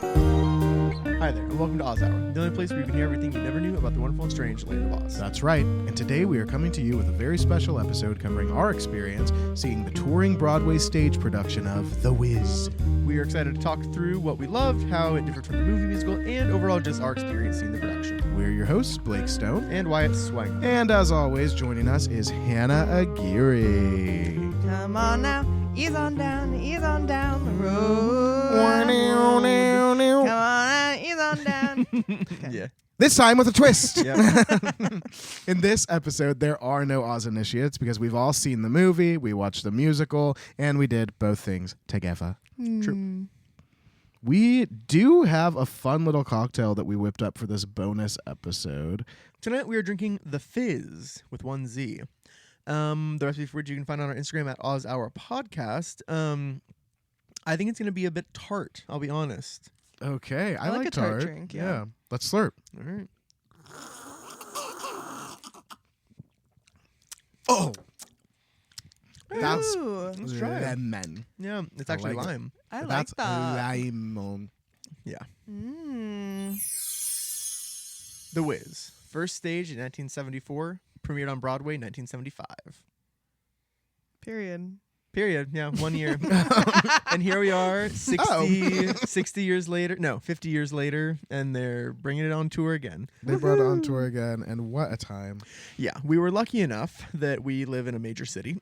Hi there, and welcome to Oz Hour, the only place where you can hear everything you never knew about the wonderful and strange land of Oz. That's right, and today we are coming to you with a very special episode covering our experience seeing the touring Broadway stage production of The Wiz. We are excited to talk through what we loved, how it differed from the movie musical, and overall just our experience seeing the production. We're your hosts, Blake Stone. And Wyatt Swang. And as always, joining us is Hannah Aguirre. Come on now, ease on down the road. Come on now, ease on down. Okay. Yeah. This time with a twist. Yeah. In this episode, there are no Oz initiates because we've all seen the movie, we watched the musical, and we did both things together. True. We do have a fun little cocktail that we whipped up for this bonus episode. Tonight we are drinking The Fizz with one Z. The recipe for which you can find on our Instagram at Oz Hour Podcast. I think it's going to be a bit tart, I'll be honest. Okay, I like a tart tart. drink, yeah. Let's slurp. All right. Oh, that's Ooh, Let's try it. lemon. Yeah, it's actually like it. lime. I like That's that. lemon. Yeah. Mm. The Wiz. First staged in 1974, premiered on Broadway in 1975. Period. Period. Yeah, 1 year. And here we are, 60 years later. No, 50 years later, and they're bringing it on tour again. They brought it on tour again, and what a time. Yeah, we were lucky enough that we live in a major city.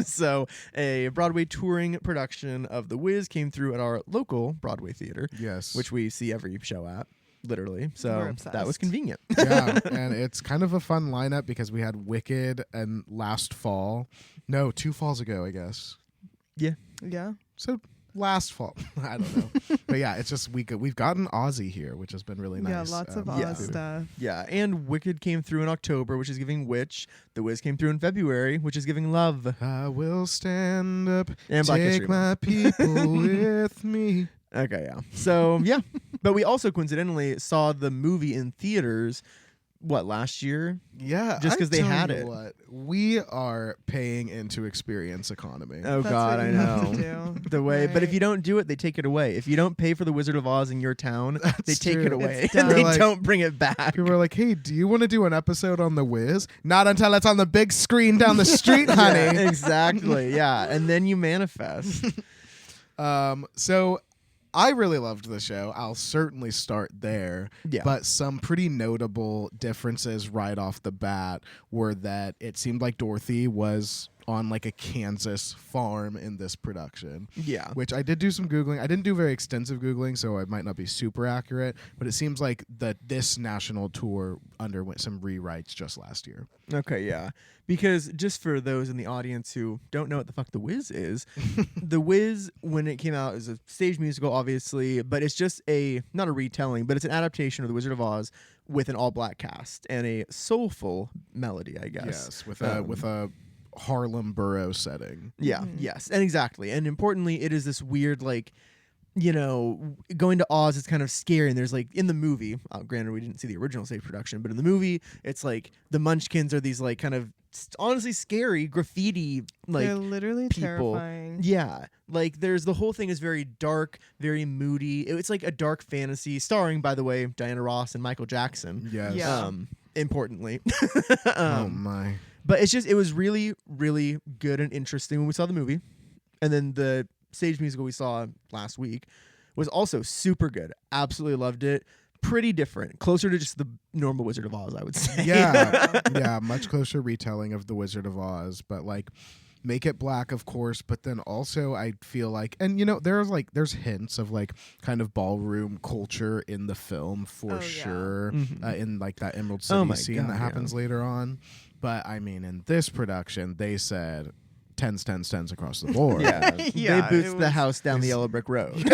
So a Broadway touring production of The Wiz came through at our local Broadway theater, Yes. which we see every show at, literally. So We're that was obsessed. convenient. Yeah, and it's kind of a fun lineup because we had Wicked and last fall. No, 2 falls ago, I guess. Yeah. Yeah. So last fall. I don't know. But yeah, it's just we've gotten Aussie here, which has been really nice. Yeah, lots of yeah. Oz stuff. Yeah, and Wicked came through in October, which is giving Witch. The Wiz came through in February, which is giving Love. I will stand up, And Black History take my people with me. Okay, yeah. So, yeah. But we also coincidentally saw the movie in theaters, last year? Yeah, Just 'cause I they tell had you it. What, we are paying into experience economy. Oh, That's God, what I you have to know. do. The way, but if Right. you don't do it, they take it away. If you don't pay for the Wizard of Oz in your town, they That's take true. it away. It's And done. they Like- don't bring it back. People are like, hey, do you want to do an episode on The Wiz? Not until it's on the big screen down the street, honey. Yeah, exactly. Yeah. And then you manifest. So I really loved the show. I'll certainly start there. Yeah. But some pretty notable differences right off the bat were that it seemed like Dorothy was on like a Kansas farm in this production. Yeah. Which I did do some Googling. I didn't do very extensive Googling, so it might not be super accurate, but it seems like that this national tour underwent some rewrites just last year. Okay, yeah. Because just for those in the audience who don't know what the fuck The Wiz is, The Wiz, when it came out, is a stage musical, obviously, but it's just not a retelling, but it's an adaptation of The Wizard of Oz with an all-black cast and a soulful melody, I guess. Yes, with a Harlem Borough setting. Yeah, yes, and exactly. And importantly, it is this weird, like, going to Oz is kind of scary. And there's like, in the movie, granted, we didn't see the original stage production, but in the movie, it's like the Munchkins are these, like, kind of honestly scary graffiti, like, They're literally people. terrifying. Yeah, like there's the whole thing is very dark, very moody. It's like a dark fantasy, starring, by the way, Diana Ross and Michael Jackson. Yes. Yeah. Importantly. Oh my. But it was really, really good and interesting when we saw the movie. And then the stage musical we saw last week was also super good. Absolutely loved it. Pretty different. Closer to just the normal Wizard of Oz, I would say. Yeah. Yeah, much closer retelling of The Wizard of Oz, but like make it black, of course, but then also I feel like, and there's hints of like kind of ballroom culture in the film for Oh, yeah. sure, Mhm. in like that Emerald Oh City my scene God, that happens later on. But I mean, in this production, they said tens across the board. Yeah. Yeah, They boots it the was- house down the yellow brick road. It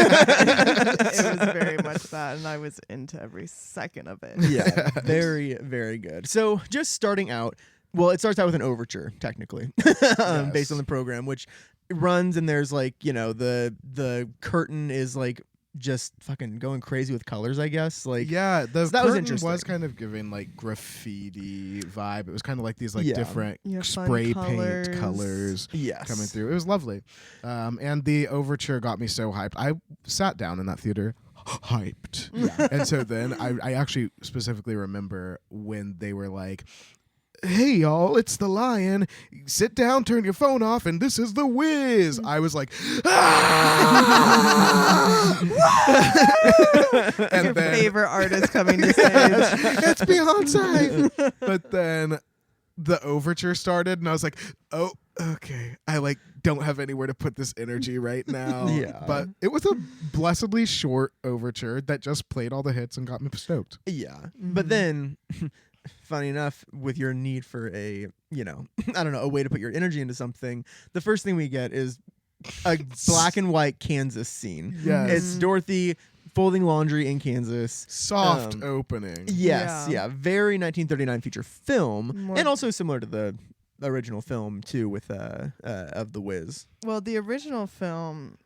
was very much that, and I was into every second of it. Yeah, very, very good. So just starting out, well, it starts out with an overture, technically, Yes. based on the program, which runs, and there's like, the curtain is like just fucking going crazy with colors, I guess. Like, yeah, the so that was curtain interesting. was kind of giving like graffiti vibe. It was kind of like these like Yeah. different Yeah, fun spray colors. paint colors yes. coming through. It was lovely. And the overture got me so hyped. I sat down in that theater hyped. And so then I actually specifically remember when they were like, hey y'all, it's the Lion, sit down, turn your phone off, and this is the Wiz. I was like, and Your then favorite artist coming to stage. it's Beyonce. But then the overture started and I was like, oh, okay, I like don't have anywhere to put this energy right now. Yeah. But it was a blessedly short overture that just played all the hits and got me stoked. Yeah. But then, funny enough, with your need for a, I don't know, a way to put your energy into something, the first thing we get is a black and white Kansas scene. Yes. It's Dorothy folding laundry in Kansas. Soft opening. Yes, Yeah. yeah. Very 1939 feature film. More- And also similar to the original film, too, with of The Wiz. Well, the original film,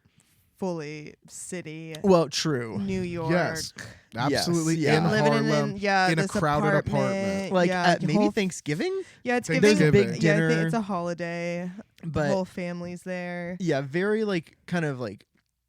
fully city, Well, true. New York. Yes. Absolutely. Yes, yeah. In Living Harlem. in in a this crowded apartment. apartment. Like yeah, at maybe whole- Thanksgiving, Yeah, it's There's giving a big Yeah, I dinner. think it's a holiday. The but whole family's there. yeah, very like kind of like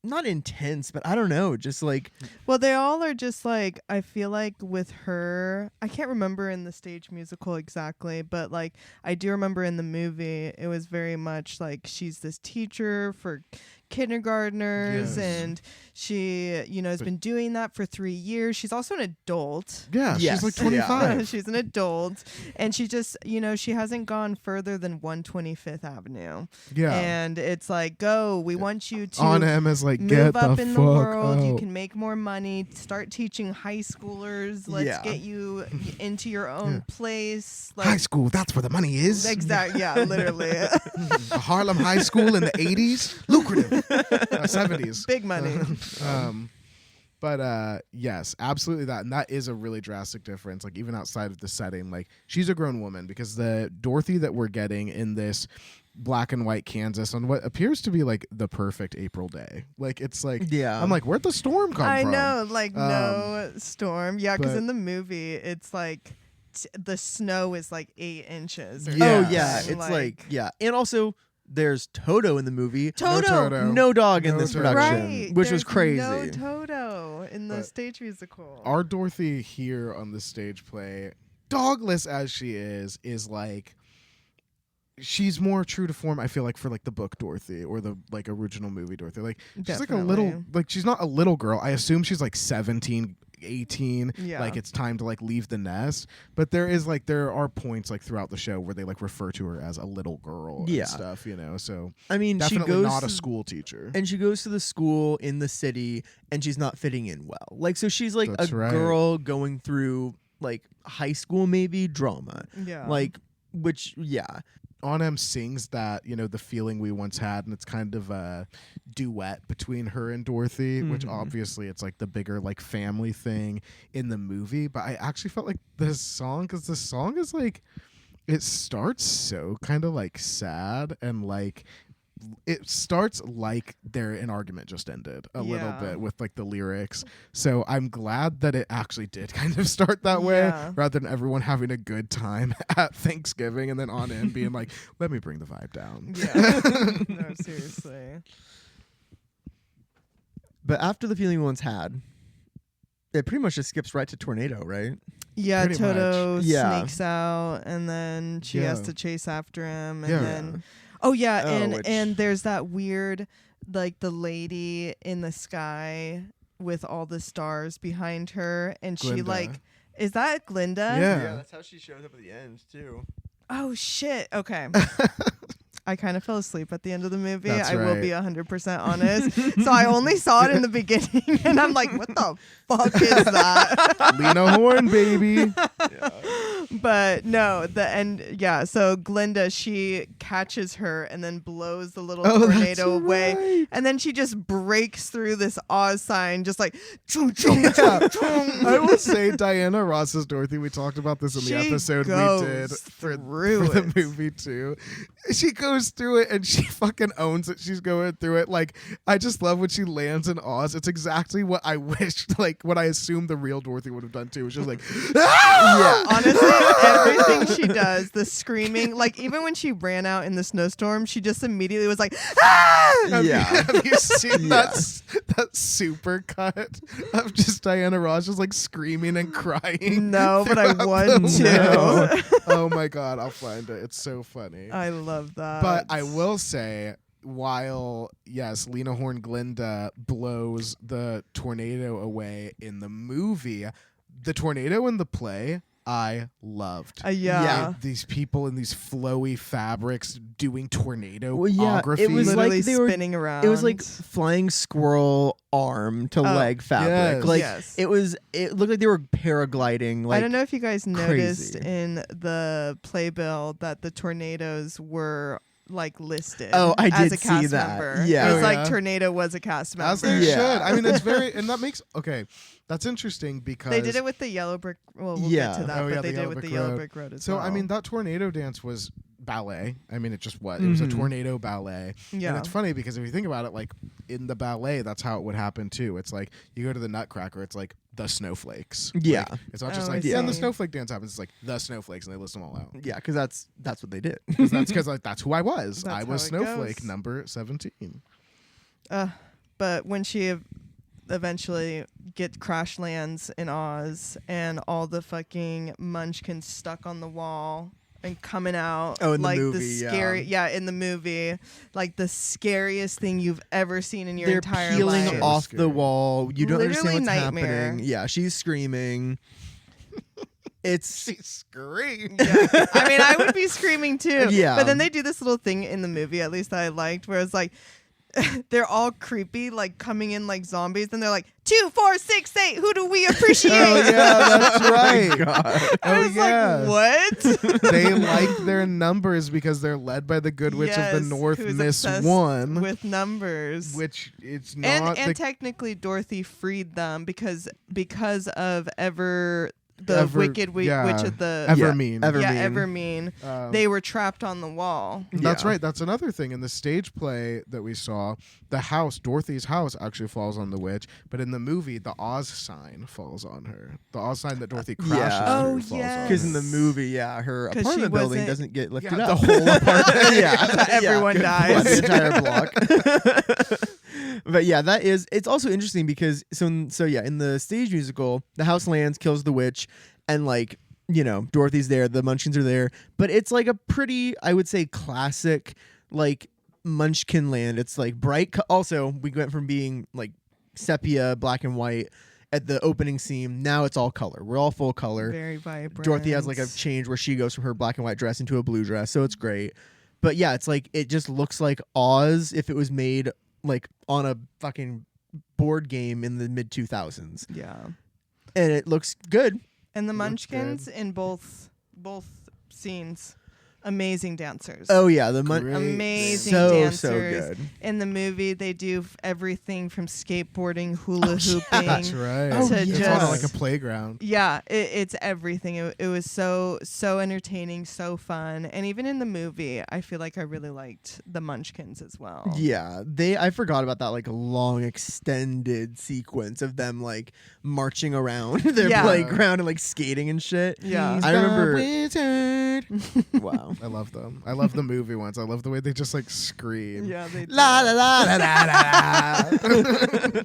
not intense, but I don't know, just like Well, they all are just like, I feel like with her, I can't remember in the stage musical exactly, but like I do remember in the movie, it was very much like she's this teacher for kindergartners Yes. and she, has been doing that for 3 years. She's also an adult. Yeah, Yes, she's like yeah. 25. She's an adult and she just, she hasn't gone further than 125th Avenue. Yeah. And it's like, go, we want you to On M is like, move get up the in fuck the world. out. You can make more money. Start teaching high schoolers. Let's Yeah. get you into your own place. Like, High school, that's where the money is. Exactly. Yeah, literally. A Harlem high school in the 80s, lucrative. 70s. Big money. But yes, absolutely that. And that is a really drastic difference. Like even outside of the setting, like she's a grown woman because the Dorothy that we're getting in this black and white Kansas on what appears to be like the perfect April day. Like it's like, yeah. I'm like, where'd the storm come I from? know, like no storm. Yeah, because but- in the movie, it's like the snow is like 8 inches. Or Yeah. Oh yeah, something, it's like yeah, and also there's Toto in the movie. Toto. Toto. No dog in No this Toto. production, Right, which was there's crazy. No Toto in the But stage musical. Our Dorothy here on the stage play, dogless as she is like she's more true to form. I feel like for like the book Dorothy or the like original movie Dorothy, like she's like a little, Definitely. like she's not a little girl. I assume she's like 17, 18. Yeah. Like it's time to like leave the nest. But there are points like throughout the show where they like refer to her as a little girl Yeah. and stuff. So I mean, she definitely goes not a to- school teacher. and she goes to the school in the city, and she's not fitting in well. Like so, she's like That's a right. girl going through like high school maybe drama, Yeah. like which yeah. On M sings that, the feeling we once had, and it's kind of a duet between her and Dorothy, which Mhm. obviously it's like the bigger like family thing in the movie. But I actually felt like this song, because the song is like, it starts so kind of like sad and like it starts like an argument just ended a little Yeah. bit with like the lyrics. So I'm glad that it actually did kind of start that way Yeah. rather than everyone having a good time at Thanksgiving and then on in being like, let me bring the vibe down. Yeah. No, seriously. But after the feeling we once had, it pretty much just skips right to Tornado, right? Yeah, Pretty Toto much. Yeah. sneaks out and then she has Yeah. to chase after him and Yeah. then yeah, Oh, and which- and there's that weird like the lady in the sky with all the stars behind her and she Glinda. like is that Glinda? Yeah. that's how she shows up at the end too. Oh shit. Okay. I kind of fell asleep at the end of the movie. That's I will right. be 100% honest. So I only saw it in the beginning and I'm like, what the fuck is that? Lena Horne, baby. But no, the end. Yeah. So Glinda, she catches her and then blows the little Oh, that's tornado away. right. And then she just breaks through this Oz sign, just like, chung, chung, Yeah. chung, chung. I will say Diana Ross's Dorothy, we talked about this in the She episode we goes did for through the it. movie too. She goes through it and she fucking owns it. She's going through it. Like, I just love when she lands in Oz. It's exactly what I wished, like what I assumed the real Dorothy would have done too. She was like, ah! Honestly, everything she does, the screaming, like even when she ran out in the snowstorm, she just immediately was like, ah! Yeah. Have you seen Yeah. that super cut of just Diana Ross just like screaming and crying? No, but I throughout want the to. movie? Oh my god, I'll find it. It's so funny. I love that. But I will say, while yes, Lena Horne Glinda blows the tornado away in the movie, the tornado in the play I loved. Yeah. These people in these flowy fabrics doing tornado Well, yeah, it ography. was Literally like they were- spinning around. It was like flying squirrel arm to leg fabric. yes. Like Yes. it looked like they were paragliding. Like I don't know if you guys noticed crazy. in the playbill that the tornadoes were like listed. Oh, I as did a cast see that. member. Yeah. It was Oh, like yeah. tornado was a cast member. As they Yeah. should. I mean, it's very, and that makes that's interesting because They did it with the Yellow Brick. Well, we'll Yeah. get to that, Oh, but yeah, they the did it Yellow with the Brick Yellow Road. Brick Road as So well. I mean, that tornado dance was ballet. I mean, it just was. It was a Mhm. tornado ballet. yeah, And it's funny because if you think about it, like in the ballet, that's how it would happen too. It's like you go to the Nutcracker, it's like the snowflakes. Yeah. Like, it's not just Oh, like I yeah, and the see. snowflake dance happens. It's like the snowflakes, and they list them all out. yeah, because that's what they did. Because like that's who I was. That's I was how it Snowflake goes. number 17. but when she eventually crash lands in Oz and all the fucking munchkins stuck on the wall and coming out Oh, in the like movie, the yeah. scary in the movie, like the scariest thing you've ever seen in your They're entire peeling life. off Scary. the wall. You don't Literally understand what's nightmare. happening. Yeah, she's screaming. It's She screamed. Yeah. I mean, I would be screaming too. Yeah. But then they do this little thing in the movie, at least that I liked, where it's like they're all creepy, like coming in like zombies, and they're like 2, 4, 6, 8. Who do we appreciate? Oh yeah, that's right. God. I Oh was yeah. like, what? They like their numbers because they're led by the Good Witch of Yes, the North, who's Miss obsessed One, with numbers. which it's not. and the, technically Dorothy freed them because of the Ever- wicked yeah. witch of the Evermean. Evermean. Evermean. They were trapped on the wall. That's Yeah. right. That's another thing in the stage play that we saw. The house, Dorothy's house, actually falls on the witch, but in the movie, the Oz sign falls on her. The Oz sign that Dorothy crashes Yeah. Oh, through falls yes. on Because her. in the movie, yeah, her 'Cause she apartment building wasn't- doesn't get lifted Yeah, up. the whole apartment. yeah, Everyone yeah. dies. The entire block. But yeah, it's also interesting because so yeah, in the stage musical, the house lands, kills the witch, and like, you know, Dorothy's there, the Munchkins are there, but it's like a pretty, I would say, classic like Munchkin land. It's like bright. Also, we went from being like sepia, black and white at the opening scene. Now it's all color. We're all full color. Very vibrant. Dorothy has like a change where she goes from her black and white dress into a blue dress, so it's great. But yeah, it's like it just looks like Oz if it was made like on a fucking board game in the mid 2000s, Yeah. and it looks good. And the Looks Munchkins in both scenes, amazing dancers. Oh yeah, Great. Amazing so dancers. good. In the movie, they do everything from skateboarding, hula hooping. That's right. Oh, to it's just- on like a playground. Yeah, it's everything. It was so entertaining, so fun, and even in the movie, I feel like I really liked the Munchkins as well. Yeah, I forgot about that like long extended sequence of them like marching around their Yeah. playground and like skating and shit. Yeah. He's I the remember- wizard. Wow. I love them. I love the movie ones. I love the way they just like scream. Yeah, they do. La la la la la la.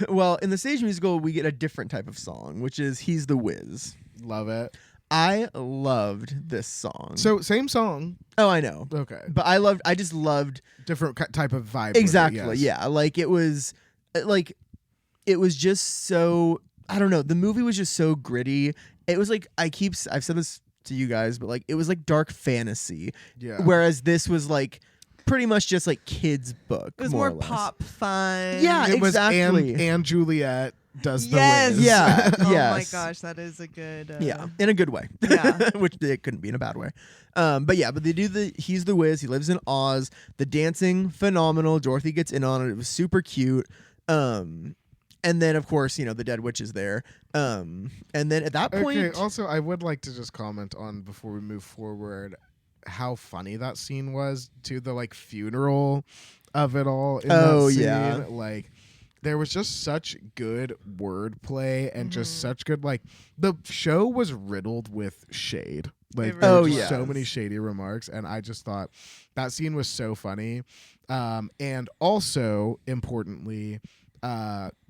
Well, in the stage musical, we get a different type of song, which is "He's the Whiz." Love it. I loved this song. So same song. oh, I know, Okay. but I just loved Different type of vibe. with it, exactly. yes. Yeah, like it was just so. I don't know. The movie was just so gritty. It was like I've said this to you guys, but like it was like dark fantasy, Yeah. whereas this was like pretty much just like kids' book. It was more more or less. pop fun. Yeah, it was exactly. and Juliet does the Yes. whiz. Yeah. Oh my Yes. gosh, that is a good. Yeah, in a good way. Yeah. Which it couldn't be in a bad way. But they do He's the Whiz. He lives in Oz. The dancing, phenomenal. Dorothy gets in on it. It was super cute. And then of course, you know, the dead witch is there. And then at that point, Okay. Also, I would like to just comment on before we move forward how funny that scene was to the like funeral of it all. In Oh, that scene. yeah. Like there was just such good wordplay and just such good the show was riddled with shade. Like It there were really just so was. many shady remarks, and I just thought that scene was so funny. And also importantly,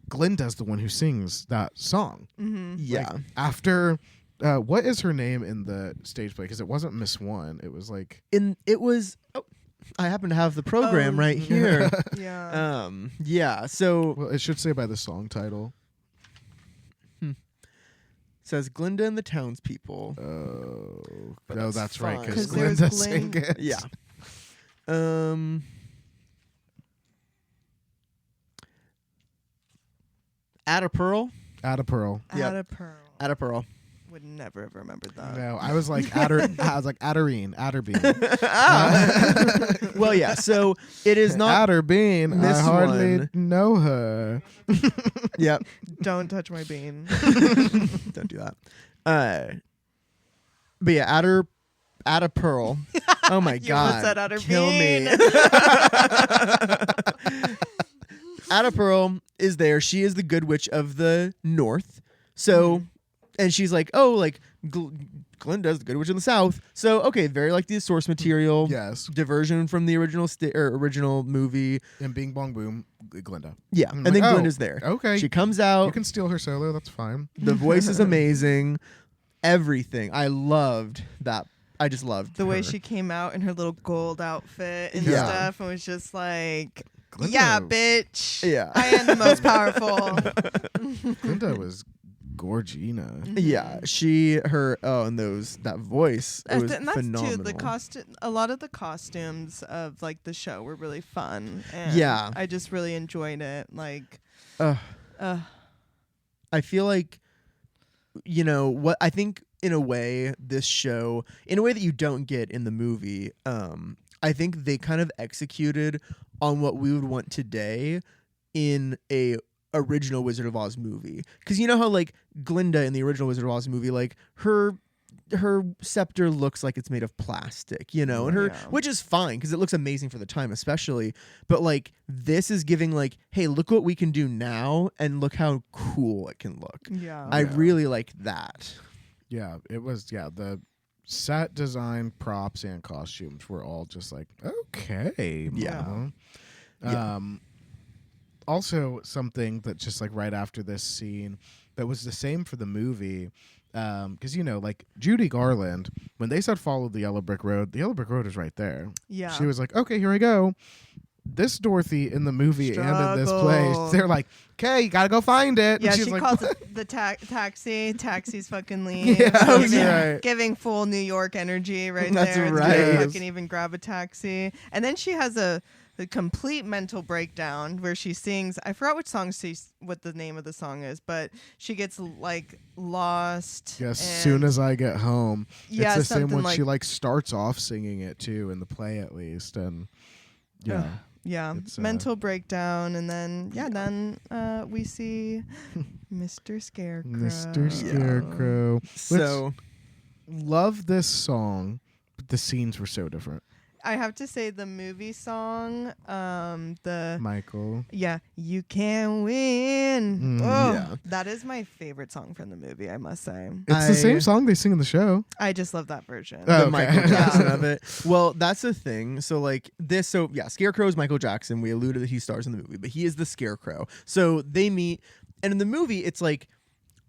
Glinda's the one who sings that song. Mm-hmm. Yeah. Like, after what is her name in the stage play? Because it wasn't Miss One. It was like I happen to have the program Oh. right here. Yeah. Yeah. So well, it should say by the song title. says Glinda and the Townspeople. Oh, But no, that's that's right. fine. Because 'Cause there's Glinda sang Glin- it. Yeah. Add a Pearl. Add a Pearl. Yep. Add a pearl. Add a Pearl. Would never have remembered that. No, I was like Adderine, Adderbean. Well, yeah. So it is not. Adderbean. Miss I hardly One. know her. Yep. Don't touch my bean. Don't do that. But yeah, add a Pearl. Oh my You god. almost said Add a Kill Bean. me. Ada Pearl is there. She is the good witch of the north. So, and she's like, oh, like Glinda's the good witch in the south. So, okay, very like the source material. Yes. Diversion from the original movie. And Bing Bong Boom, Glinda. Yeah, I'm and like, then oh, Glinda's there. Okay. She comes You out. can steal her solo. That's fine. The voice is amazing. Everything. I loved that. I just loved The way her. she came out in her little gold outfit and Yeah. stuff and was just like, Glinda, yeah, bitch. Yeah. I am the most powerful. Glinda was Gorgina. Yeah, and that voice, it was And that's phenomenal. too a lot of the costumes of like the show were really fun. And Yeah. I just really enjoyed it. Like, I feel like, what I think in a way this show, in a way that you don't get in the movie, I think they kind of executed on what we would want today in a original Wizard of Oz movie. Because you know how like Glinda in the original Wizard of Oz movie, like her scepter looks like it's made of plastic, and Yeah. which is fine because it looks amazing for the time, especially. But like this is giving like, hey, look what we can do now, and look how cool it can look. yeah. I really like that. Yeah, it was. Yeah, the set design, props, and costumes were all just like, okay. Yeah. Mama. Yeah. Also, something that just like right after this scene that was the same for the movie. Because like Judy Garland, when they said follow the yellow brick road is right there. Yeah. She was like, okay, here I go. This Dorothy in the movie and in this Struggle. place, they're like, okay, you gotta go find it. Yeah, and she's she like, calls it the taxi. Taxis fucking leave. Yeah, that's giving, right. giving full New York energy right That's there. right. It's gonna fucking even grab a taxi. And then she has a complete mental breakdown where she sings. I forgot what the name of the song is, but she gets like lost. Yes, and- soon as I get home. Yeah, It's the same something one. She like- like starts off singing it too in the play at least, and yeah, Yeah, It's, mental breakdown, and then we see Mr. Scarecrow. Mr. Scarecrow. So Love this song, but the scenes were so different. I have to say the movie song, Michael, You Can Win. Mm, Oh, yeah. that is my favorite song from the movie, I must say. it's the same song they sing in the show. I just love that version. Oh, the okay. Michael Jackson Yeah. of it. Well, that's the thing. So like this. So yeah, Scarecrow is Michael Jackson. We alluded that he stars in the movie, but he is the Scarecrow. So they meet, and in the movie, it's like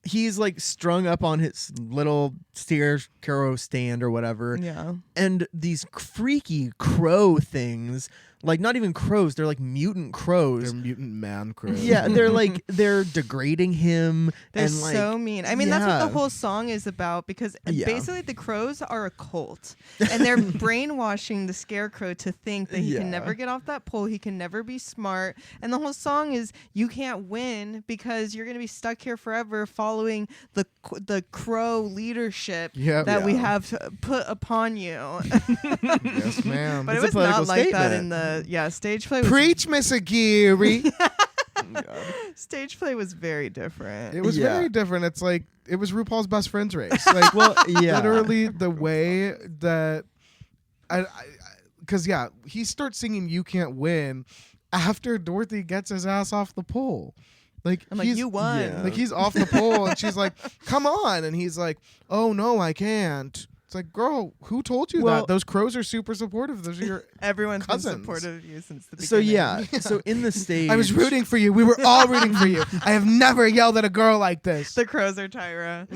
he's like strung up on his little Scarecrow stand or whatever, Yeah. and these freaky crow things. Like not even crows, they're like mutant crows. They're mutant man crows. Yeah, they're degrading him. They're and like, so mean. I mean, that's what yeah. the whole song is about because Yeah. basically the crows are a cult and they're brainwashing the Scarecrow to think that he Yeah. can never get off that pole. He can never be smart. And the whole song is you can't win because you're going to be stuck here forever following the crow leadership Yep. that we Yeah. have put upon you. Yes, ma'am. But It's it a was political not like that statement. in the stage play. Was, Preach, Miss Aguirre. stage play was very different. It was Yeah. very different. It's like it was RuPaul's Best Friends race. Like, Well, yeah. literally the way that because he starts singing "You Can't Win," after Dorothy gets his ass off the pole. Like, I'm like, you won. Yeah. Like, he's off the pole, and she's like, come on. And he's like, oh, no, I can't. It's like, girl, who told you Well- that? Those crows are super supportive. Those are your... Everyone's been Cousins. supportive of you since the beginning. So yeah, so in the stage, I was rooting for you. We were all rooting for you. I have never yelled at a girl like this. The crows are Tyra.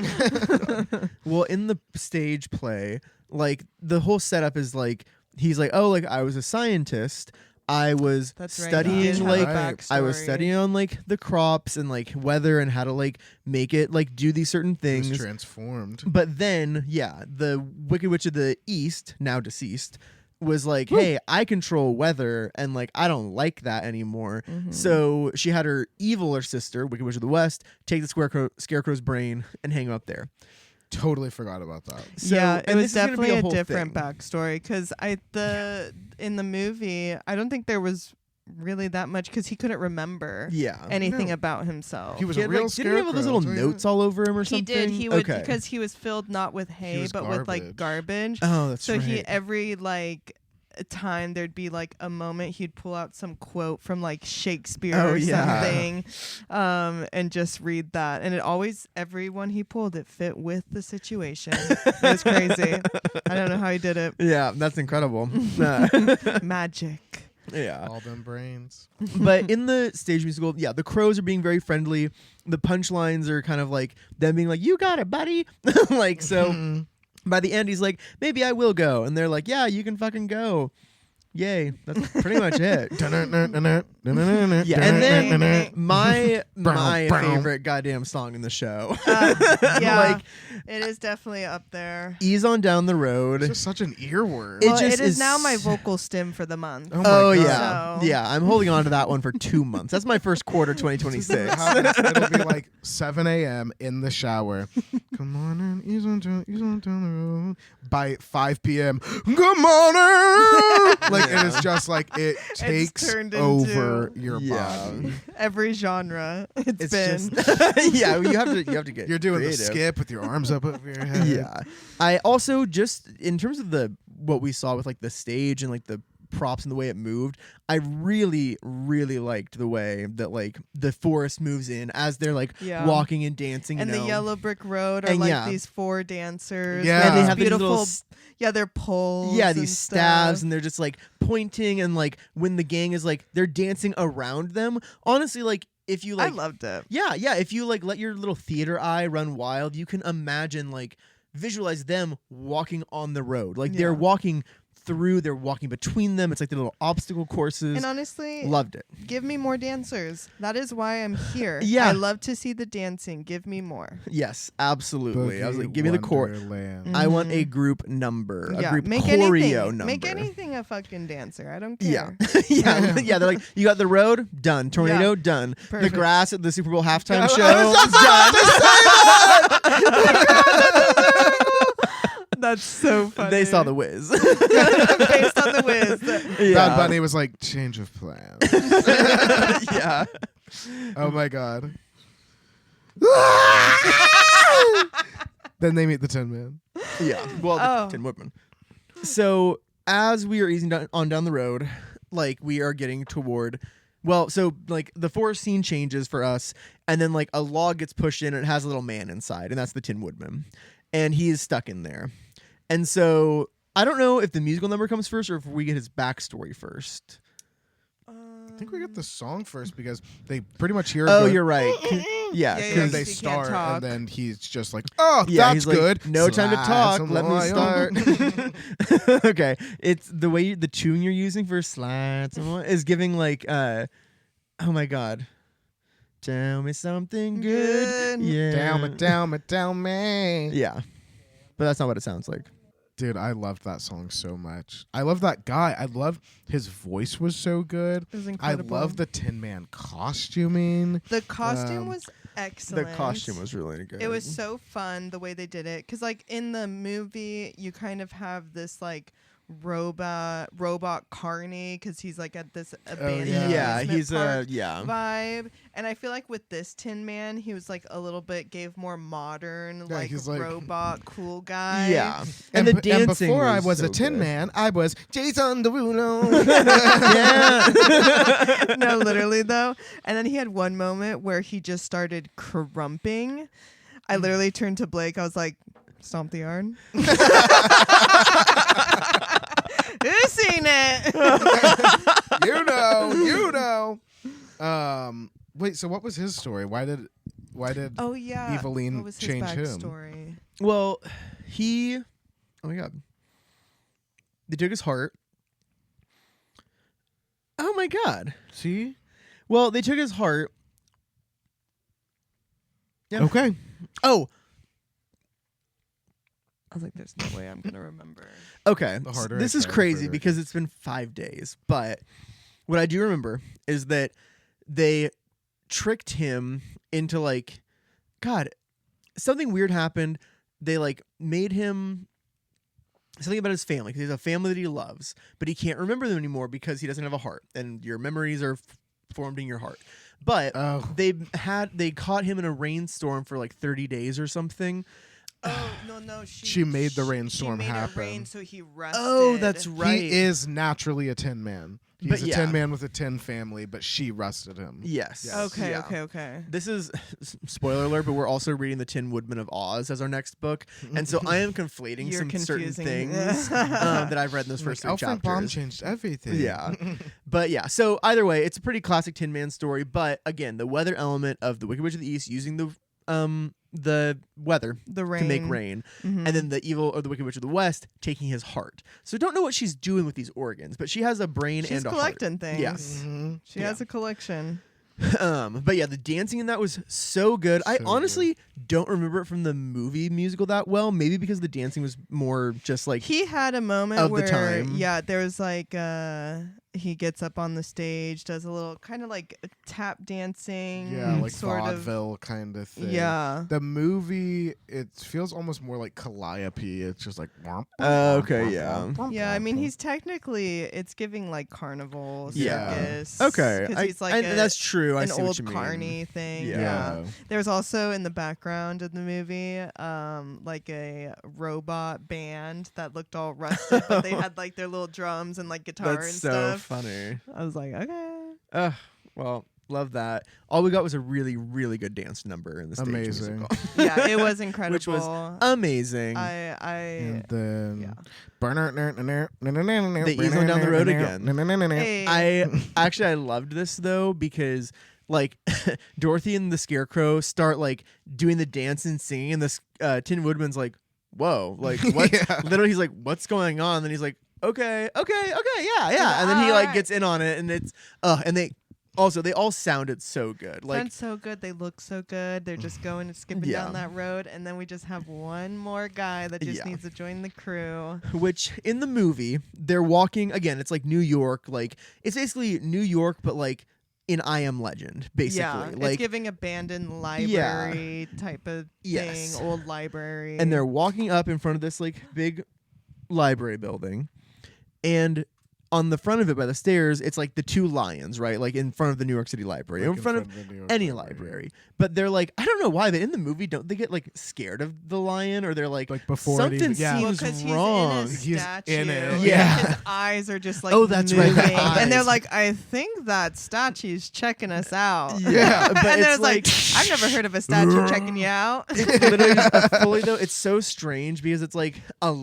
Well, in the stage play, like the whole setup is like he's like, oh, like I was a scientist. I was That's right. studying He did have a like Right. I was backstory. studying on like the crops and like weather and how to like make it like do these certain He was things. transformed. But then, yeah, the Wicked Witch of the East, now deceased, was like, hey, I control weather and like I don't like that anymore. Mhm. So she had her eviler sister, Wicked Witch of the West, take the scarecrow's brain and hang him up there. Totally forgot about that. So, yeah, it and was this is gonna be definitely a whole different thing. backstory because in the movie, I don't think there was really that much because he couldn't remember Yeah. anything No. about himself. He was He a had, real like, didn't he have all those scarecrow, little that's what notes all over him or He something? did. He would okay. because he was filled not with hay was but with like garbage. Oh, that's So right. he every like time there'd be like a moment he'd pull out some quote from like Shakespeare Oh, or yeah. something, and just read that. And it always everyone he pulled it fit with the situation. It was crazy. I don't know how he did it. Yeah, that's incredible. Magic. Yeah. All them brains. But in the stage musical, yeah, the crows are being very friendly. The punchlines are kind of like them being like, "You got it, buddy." Like so. By the end, he's like, "Maybe I will go," and they're like, "Yeah, you can fucking go." Yay! That's pretty much it. Yeah, and then my favorite goddamn song in the show. Yeah, Like, it is definitely up there. Ease on down the road. It's just such an earworm. It Well, just it is is now my s- vocal stim for the month. Oh my Oh God. yeah, So- yeah. I'm holding on to that one for 2 months. That's my first quarter 2026. It'll be like 7 a.m. in the shower. Come on and ease on down the road. By 5 p.m. Good morning. Like it is just like it takes turned over into- your Yeah. body. Every genre it's been. just yeah. You have to get. You're doing creative. the skip with your arms up over your head. Yeah. I also just in terms of what we saw with like the stage and like the props and the way it moved, I really liked the way that like the forest moves in as they're like Yeah. walking and dancing. And you the know. yellow brick road are And like yeah. these 4 dancers. Yeah. with And they these have these beautiful. little Yeah, they're poles. Yeah, and these stabs, stuff. and they're just like pointing, and like when the gang is like they're dancing around them. Honestly, like if you like, I loved it. yeah, if you like let your little theater eye run wild, you can imagine like visualize them walking on the road, like they're Yeah. walking through, they're walking between them. It's like the little obstacle courses. And honestly, Loved it. give me more dancers. That is why I'm here. Yeah. I love to see the dancing. Give me more. Yes, absolutely. I was like, Boogie give me the core. Wonderland. I want a Mhm. group number, a Yeah, group make choreo anything. number. Make anything a fucking dancer. I don't Yeah, care. yeah. They're like, you got the road done, tornado done, the Perfect. grass at the Super Bowl halftime I show done. That's so funny. They saw the whiz. based on the whiz. Yeah. Bad Bunny was like, change of plan. Yeah. Oh my god. Then they meet the Tin Man. Yeah. Well, Oh. Tin Woodman. So as we are easing down the road, like we are getting toward. Well, so like the forest scene changes for us, and then like a log gets pushed in, and it has a little man inside, and that's the Tin Woodman, and he is stuck in there. And so I don't know if the musical number comes first or if we get his backstory first. I think we get the song first because they pretty much hear. Oh, the- you're right. Yeah, Yeah, And yeah. they He can't start, talk. and then he's just like, "Oh, yeah, that's he's like, good. No time to Slice talk. some Let me oil." start. Okay, it's the way the tune you're using for slides is giving like, oh my god, tell me something good. Good. Yeah, Down me. Yeah, but that's not what it sounds like. Dude, I loved that song so much. I love that guy. I love his voice was so good. It was I incredible. love the Tin Man costuming. The costume um, was excellent. The costume was really good. It was so fun the way they did it. Because, like, in the movie, you kind of have this, like, robot Carney because he's like at this yeah. abandoned Yeah, amusement he's park yeah. vibe. And I feel like with this Tin Man, he was like a little bit gave more modern, Yeah, like he's like- robot cool guy. Yeah. And, the b- and dancing before I was so a Tin good. Man, I was Jason Derulo. Yeah. No, literally though. And then he had one moment where he just started crumping. I literally turned to Blake. I was like, "Stomp the yard." Who's seen it? you know. Wait, so what was his story? Why did Oh yeah. Eveline what was his change him? backstory? Well, oh my god. They took his heart. Oh my god. See? Well, they took his heart. Yeah. Okay. Oh, I was like, "There's no way I'm gonna remember." okay. The harder This I is try, the crazy further I because it's been 5 days. But what I do remember is that they tricked him into like, God, something weird happened. They like made him something about his family because he has a family that he loves, but he can't remember them anymore because he doesn't have a heart, and your memories are formed in your heart. But Oh. they caught him in a rainstorm for like 30 days or something. Oh no! She made the rainstorm she made happen. It rain so he rested. Oh, that's right. He is naturally a Tin Man. He's But a yeah. Tin Man with a tin family, but she rusted him. Yes. Yes. Okay, Yeah. okay. This is spoiler alert, but we're also reading the Tin Woodman of Oz as our next book, and so I am conflating You're some certain confusing. things that I've read in those first 3 Alfred Baum chapters. changed everything. Yeah, but yeah. So either way, it's a pretty classic Tin Man story. But again, the weather element of the Wicked Witch of the East using the weather The rain to make rain, Mhm. and then the evil or the Wicked Witch of the West taking his heart. So don't know what she's doing with these organs, but she has a brain She's and a collecting things. Yes. Mhm. She has a collection. heart. But yeah, the dancing in that was so good. I So honestly don't remember it from the movie musical that well. Maybe because the dancing was more just like He had a moment Of the where time. yeah, there was like he gets up on the stage, does a little kind of like tap dancing, Yeah, like sort vaudeville kind of of. thing. Yeah. The movie, it feels almost more like Calliope. It's just like. okay, yeah. Yeah, I mean, he's technically it's giving like carnival Yeah. circus. Okay, 'cause I- he's like and a- that's true. I an see what old you mean. carny thing. Yeah. Yeah. There's also in the background of the movie, like a robot band that looked all rusted, but they had like their little drums and like guitar That's and so stuff. funny. I was like, okay. Well, love that. All we got was a really, really good dance number in the stage Amazing. musical. Yeah, it was incredible. Which was amazing. And then. yeah. They ease on down the road again. Hey. I loved this though because like Dorothy and the Scarecrow start like doing the dance and singing, and this Tin Woodman's like, "Whoa!" Like what? Yeah. Literally, he's like, "What's going on?" Then he's like, "Okay, yeah," and then he like Alright. gets in on it, and it's and they all sounded so good. Like Sounds so good. They look so good. They're just going and skipping Yeah. down that road, and then we just have one more guy that just Yeah. needs to join the crew. which in the movie they're walking again. It's like New York. Like it's basically New York, but like in I Am Legend, basically. Yeah, like it's giving abandoned library type of Yes. thing, old library. and they're walking up in front of this like big library building, and on the front of it by the stairs it's like the 2 lions, right, like in front of the New York City Library, in front of the New York any library. But they're like, I don't know why, but in the movie don't they get like scared of the lion, or they're like before something it even, yeah. well, seems 'cause he's wrong. in a He's statue. in it. Yeah. His eyes are just like Oh, that's right, moving. the And they're eyes. like, I think that statue's checking us out. Yeah, but and it's there's like, I've never heard of a statue checking you out. It's literally just fully though. It's so strange because it's like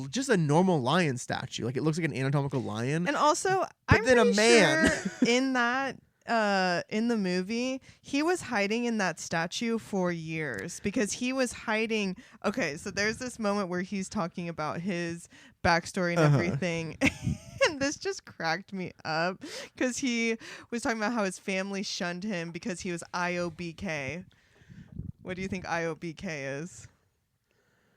just a normal lion statue. Like it looks like an anatomical lion. And also, But I'm then a pretty man. sure in that in the movie, he was hiding in that statue for years because he was hiding. Okay, so there's this moment where he's talking about his backstory and Uh-huh. everything. And this just cracked me up because he was talking about how his family shunned him because he was IOBK. What do you think IOBK is?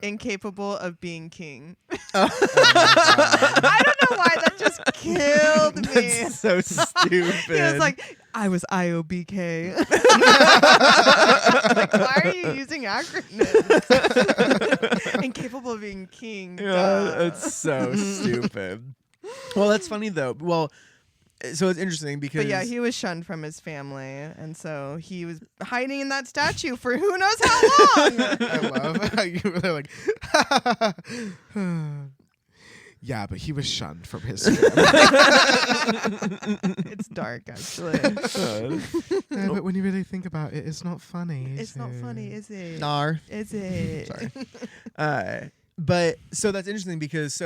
Incapable of being king. I don't know why that just killed me. That's so stupid. He was like, I was IOBK. Like, why are you using acronyms? Incapable of being king. yeah, duh. it's so stupid. Well, that's funny though. Well, so it's interesting because But yeah, he was shunned from his family, and so he was hiding in that statue for who knows how long. I love how you were like, yeah, but he was shunned from his family. It's dark, actually. Yeah, but when you really think about it, it's not funny. It's not funny, is it? Nar. Is it? Sorry. But so that's interesting because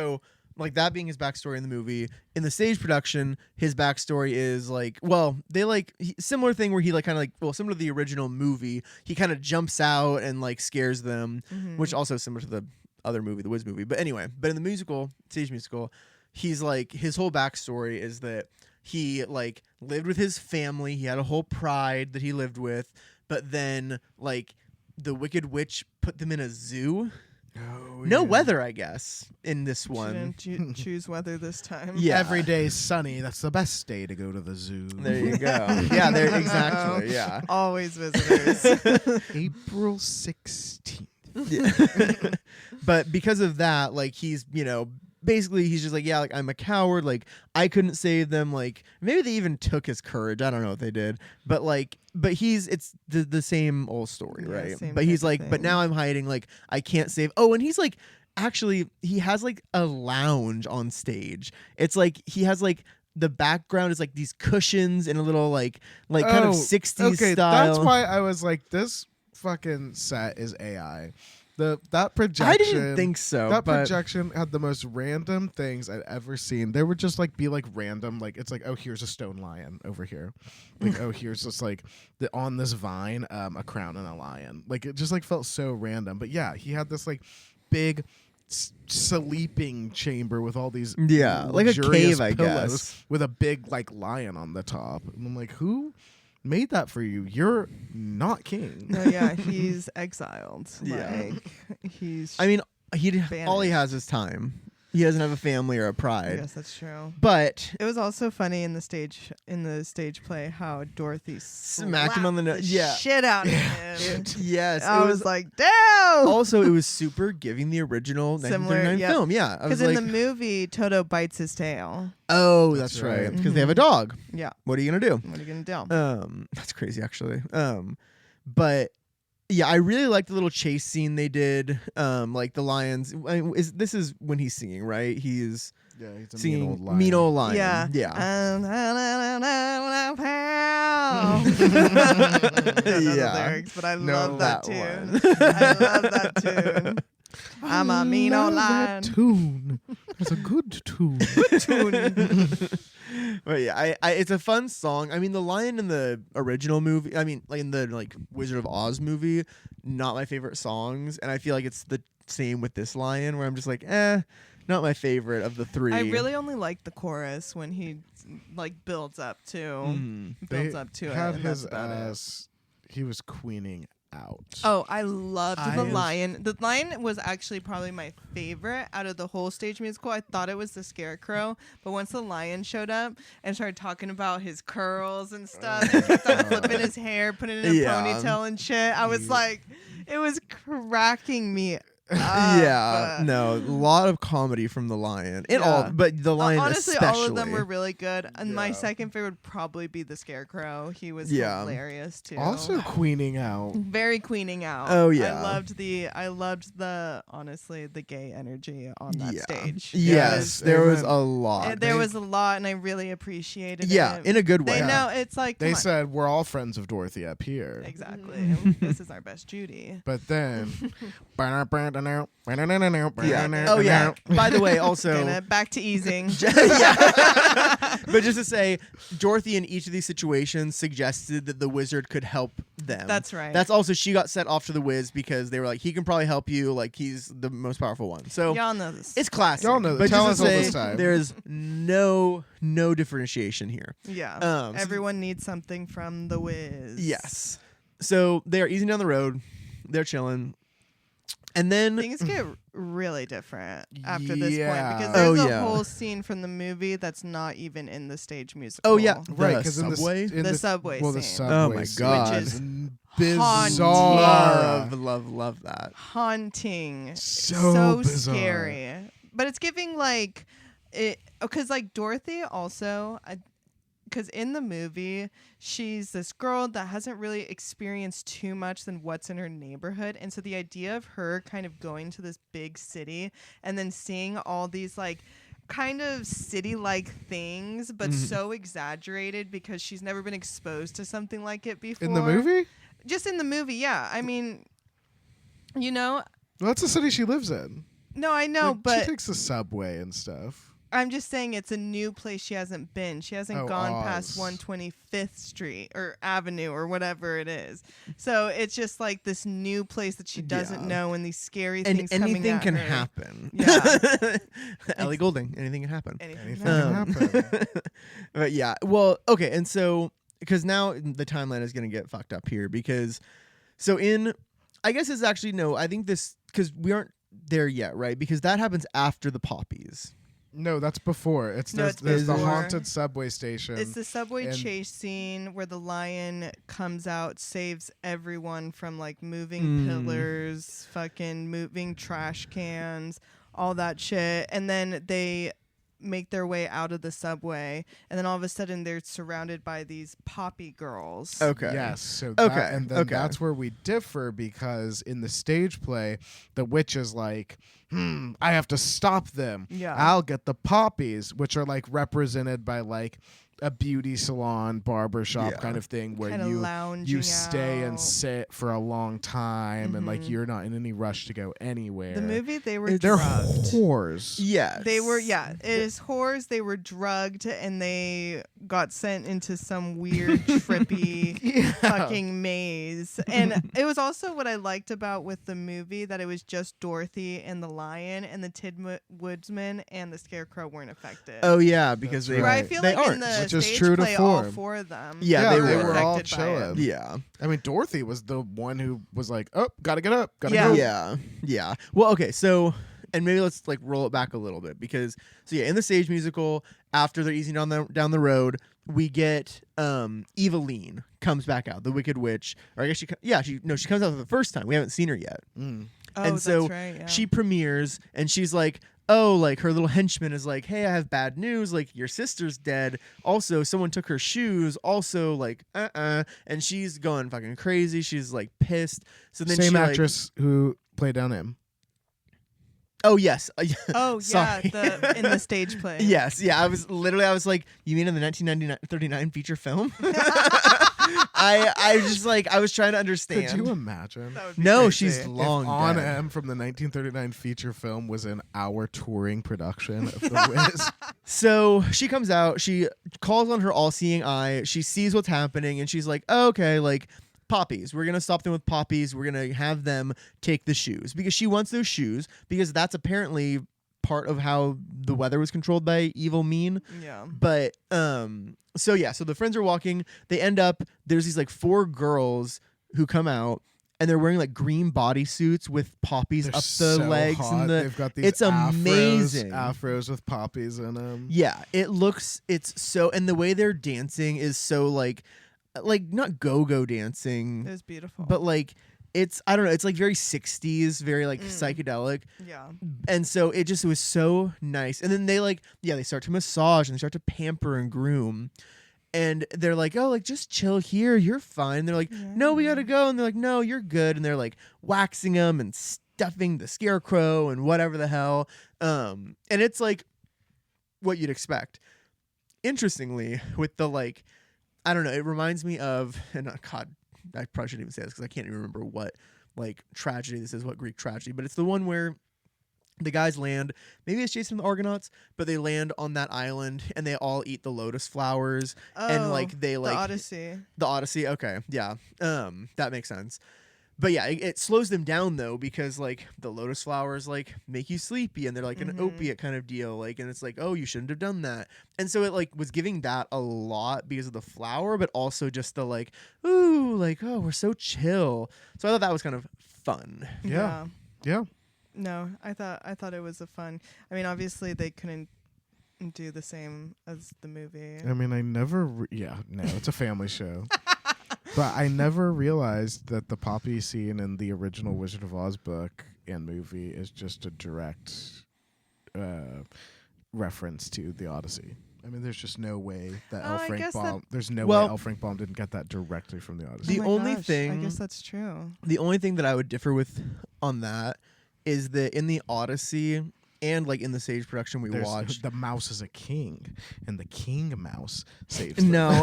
like that being his backstory in the movie, in the stage production, his backstory is like, well, they like similar thing where he like kind of like, well, similar to the original movie, he kind of jumps out and like scares them, which also similar to the other movie, the Wiz movie. But anyway, but in the musical, stage musical, he's like, his whole backstory is that he like lived with his family. He had a whole pride that he lived with, but then like the Wicked Witch put them in a zoo. Oh, No yeah. weather, I guess, in this one. Shouldn't choose weather this time. Yeah. Every day's sunny. That's the best day to go to the zoo. There you go. Yeah, there exactly. Yeah. Always visitors. April 16th. Yeah. But because of that, like he's, basically he's just like, yeah, like I'm a coward, like I couldn't save them, like maybe they even took his courage. I don't know what they did. But it's the same old story, Yeah, right? same But he's type of like, but thing. now I'm hiding, like I can't save. Oh, and he's like actually he has like a lounge on stage. It's like he has like the background is like these cushions and a little like kind of 60s okay, style. that's why I was like, this fucking set is AI. That projection. I didn't think so. That but projection had the most random things I'd ever seen. They would just like be like random, like it's like, oh, here's a stone lion over here, like oh, here's just like on this vine, a crown and a lion. Like it just like felt so random. But yeah, he had this like big sleeping chamber with all these like a luxurious cave, I pillows guess. with a big like lion on the top. And I'm like, who made that for you? You're not king. No, yeah, he's exiled. Yeah. Like, he's. I mean, all he Banished. has is time. He doesn't have a family or a I pride. guess that's true. But It was also funny in the stage play how Dorothy Smacked him on the slapped nose. Yeah. shit out of him. yes, I it was like, damn. also it was super giving the original Similar, 1939 yep. film. Yeah, I was Because in like, the movie, Toto bites his tail. oh, that's That's right. right. Because they have a dog. Yeah. What are you gonna do? What are you gonna do? That's crazy, actually. But yeah, I really liked the little chase scene they did. Like the lions. This is when he's singing, right? He's Yeah, he's a singing mean old lion. Mean Old Lion. Yeah. yeah. Don't know the Yeah. lyrics, but I No, love that, that tune. I love that tune. I'm a mean old Love that lion. tune. It's a good tune. But yeah, I it's a fun song. I mean, the lion in the original movie, I mean, like in the Wizard of Oz movie, not my favorite songs, and I feel like it's the same with this lion, where I'm just like, not my favorite of the three. I really only like the chorus when he builds up to Mhm. builds up to it. Had And his that's about it. ass. He was queening out. Oh, I loved I the was- lion. The lion was actually probably my favorite out of the whole stage musical. I thought it was the Scarecrow, but once the lion showed up and started talking about his curls and stuff, and kept on flipping his hair, putting it in a Yeah. ponytail and shit, I was like, it was cracking me up. Yeah, no, a lot of comedy from the lion. It all, Yeah. but the lion Honestly, especially. all of them were really good. And my Yeah. second favorite would probably be the Scarecrow. He was Yeah. hilarious too. Also queening out. Very queening out. Oh, yeah. I loved the honestly the gay energy on that Yeah. stage. Yes, It there was was- a lot. There was a lot, and I really appreciated yeah, it. in a good way. They know it's like They come on. said we're all friends of Dorothy up here. Exactly. This is our best Judy. But then Yeah. Oh yeah. By the way, also Gonna back to easing. yeah. But just to say, Dorothy in each of these situations suggested that the wizard could help them. That's right. That's also she got sent off to the Wiz because they were like, he can probably help you. Like he's the most powerful one. So Y'all know this. it's classic. Y'all know that. But Tell just us to all say, this time. there's no differentiation here. yeah. so- Everyone needs something from the Wiz. Yes. So they are easing down the road. They're chilling. And then Things get really different after this Yeah. point because Oh, there's a yeah. whole scene from the movie that's not even in the stage musical. Oh yeah, Right, the because subway. in The subway well, the scene. subway Oh my scene God. is Haunting. bizarre. love that. Haunting. So bizarre. scary. But it's giving like because like Dorothy also, because in the movie she's this girl that hasn't really experienced too much than what's in her neighborhood, and so the idea of her kind of going to this big city and then seeing all these like kind of city-like things, but so exaggerated because she's never been exposed to something like it before. In the movie? Just in the movie, yeah. I mean, you know, Well, that's the city she lives in. no, I know, Like, but she takes the subway and stuff. I'm just saying it's a new place she hasn't been. She hasn't gone past Oz. 125th Street or Avenue or whatever it is. So it's just like this new place that she doesn't Yeah. know, and these scary And things coming anything at can her. happen. Yeah. Ellie Goulding, anything can happen. Anything Anything can can happen. happen. But yeah, well, okay, and so because now the timeline is going to get fucked up here because I guess it's actually no, I think this because we aren't there yet, right? Because that happens after the poppies. No, that's before. No, There's it's the before. haunted subway station. It's the subway and- chase scene where the lion comes out, saves everyone from like moving pillars, fucking moving trash cans, all that shit. And then they make their way out of the subway, and then all of a sudden they're surrounded by these poppy girls. Okay. Yes. So Okay, and then okay. that's where we differ because in the stage play, the witch is like, I have to stop them. Yeah. I'll get the poppies, which are like represented by like a beauty salon, barber shop Yeah. kind of thing where Kinda you lounging stay and out. sit for a long time and like Mhm. you're not in any rush to go anywhere. The movie, they were They're drugged. whores. Yes. They were, yeah, it is whores. They were drugged and they got sent into some weird, trippy Yeah. fucking maze. And it was also what I liked about with the movie that it was just Dorothy and the lion, and the Tin Woodsman and the Scarecrow weren't affected. Oh yeah, because That's they Where I right. feel they like in aren't. the Which is stage true to play, all form. 4 of them. Yeah, they they were. were all affected by it. chilling. Yeah. I mean, Dorothy was the one who was like, "Oh, gotta get up, gotta Yeah. go." Yeah. Yeah. Well, okay, so and maybe let's like roll it back a little bit because in the stage musical, after they're easing down the road, we get Eveline comes back out, the Wicked Witch. Or I guess she comes out for the first time. We haven't seen her yet. Mm. Oh, And that's so right, yeah. She premieres and she's like, oh, like her little henchman is like, hey, I have bad news. Like your sister's dead. Also, someone took her shoes. Also, like, and she's going fucking crazy. She's like pissed. So then Same she actress who played down M. Oh yes. Oh, yeah, Sorry. in the stage play. Yes. Yeah. I was like, you mean in the 1939 feature film? I was just like, I was trying to understand. Could you imagine? That would be No, crazy. she's long if On dead. M from the 1939 feature film was in our touring production of The Wiz. So she comes out, she calls on her all-seeing eye, she sees what's happening, and she's like, oh, okay, like poppies. We're gonna stop them with poppies. We're gonna have them take the shoes because she wants those shoes because that's apparently part of how the weather was controlled by Evil Mean. Yeah. But so the friends are walking. They end up there's these like 4 girls who come out. And they're wearing like green bodysuits with poppies They're up the so legs hot. and the. They've got these It's amazing. afros with poppies in them. Yeah, it's so, and the way they're dancing is so like not go-go It dancing, was beautiful. but like I don't know, it's like very 60s, very like psychedelic. yeah. And so it was so nice. And then they start to massage and they start to pamper and groom. And they're like, oh, like just chill here, you're fine. And they're like, no, we gotta go. And they're like, no, you're good. And they're like waxing them and stuffing the scarecrow and whatever the hell. And it's like what you'd expect. Interestingly, with the like, I don't know, it reminds me of, and God, I probably shouldn't even say this because I can't even remember what like tragedy this is, what Greek tragedy, but it's the one where the guys land, maybe it's Jason and the Argonauts, but they land on that island and they all eat the lotus flowers and like they like the Odyssey. Okay, yeah, that makes sense. But yeah, it slows them down though because like the lotus flowers like make you sleepy and they're like an opiate kind of deal, like, and it's like, oh, you shouldn't have done that. And so it like was giving that a lot because of the flower, but also just the like, ooh, like, oh, we're so chill. So I thought that was kind of fun. Yeah. Yeah. No, I thought it was a fun. I mean, obviously they couldn't do the same as the movie. I mean, I never. It's a family show. But I never realized that the poppy scene in the original Wizard of Oz book and movie is just a direct reference to the Odyssey. I mean, there's just no way that Oh, L. I Frank guess Baum. There's no Well- way L. Frank Baum didn't get that directly from the Odyssey. The Oh my only gosh, thing- I guess that's true. The only thing that I would differ with on that is that in the Odyssey and like in the stage production we There's- watched. the mouse is a king, and the king mouse saves. them. No,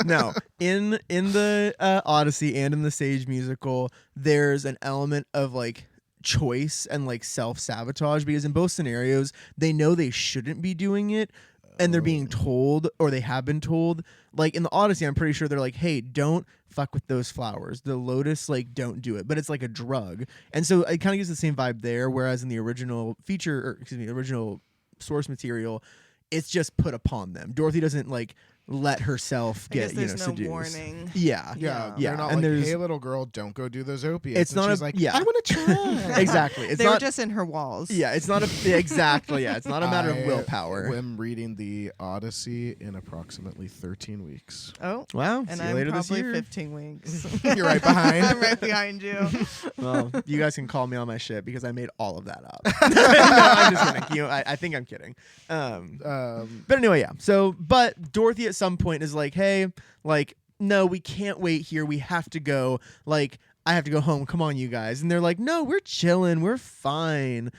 no. In the Odyssey and in the stage musical, there's an element of like choice and like self-sabotage because in both scenarios they know they shouldn't be doing it and they're being told or they have been told. Like in the Odyssey, I'm pretty sure they're like, hey, don't fuck with those flowers. The lotus, like, don't do it. But it's like a drug. And so it kind of gives the same vibe there, whereas in the original original source material, it's just put upon them. Dorothy doesn't like let herself I guess get there's no seduced. warning. Yeah. Yeah, Yeah, they're not and like, there's- hey, little girl, don't go do those opiates. It's And not she's a- like, yeah. I want to try. Exactly. It's They were not just in her walls. Yeah, it's not exactly. Yeah, it's not a matter of I willpower. am reading the Odyssey in approximately 13 weeks. Oh, Wow. and See you I'm later this probably year. 15 weeks. You're right behind. I'm right behind you. Well, you guys can call me on my shit because I made all of that up. No, I'm just kidding. I think I'm kidding. But anyway, yeah. So, but Dorothy at some point is like, hey, like, no, we can't wait here. We have to go. Like, I have to go home. Come on, you guys. And they're like, no, we're chilling. We're fine.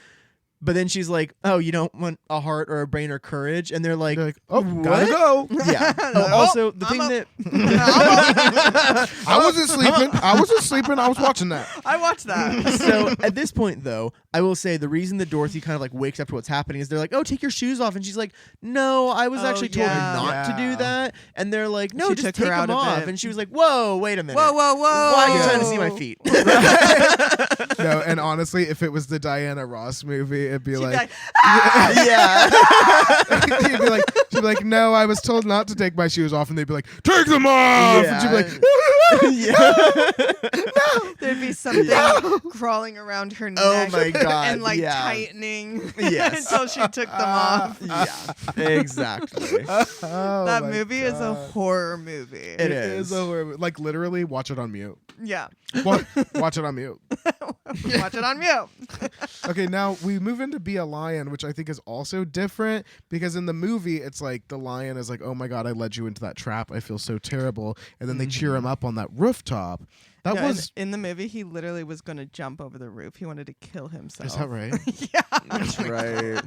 But then she's like, oh, you don't want a heart or a brain or courage? And they're like, They're like, oh, what? gotta go. Yeah. Oh, Also, the I'm thing up. that I wasn't sleeping. I was watching that. I watched that. so at this point, though, I will say the reason that Dorothy kind of like wakes up to what's happening is they're like, "Oh, take your shoes off," and she's like, "No, I was Oh, actually told yeah. not to do Yeah. that." And they're like, "No, She just took take her out them of off." it. And she was like, "Whoa, wait a minute. Whoa, whoa, whoa! Why are you trying to see my feet?" No, and honestly, if it was the Diana Ross movie, it'd be She'd be like, like, yeah. she'd be like, no, I was told not to take my shoes off, and they'd be like, take them off, and she'd be like, yeah. there'd be something crawling around her neck. Oh my God, And like yeah. tightening Yes. until she took them off. Yeah. Exactly. oh That my movie is a God. horror movie. It is. a horror movie. Like literally, watch it on mute. Yeah. Watch it on mute. Watch it on mute. Okay, now we move into Be a Lion, which I think is also different because in the movie, it's like the lion is like, oh my God, I led you into that trap. I feel so terrible. And then they cheer him up on that rooftop. That No, was. in the movie, he literally was going to jump over the roof. He wanted to kill himself. Is that right? Yeah. That's right.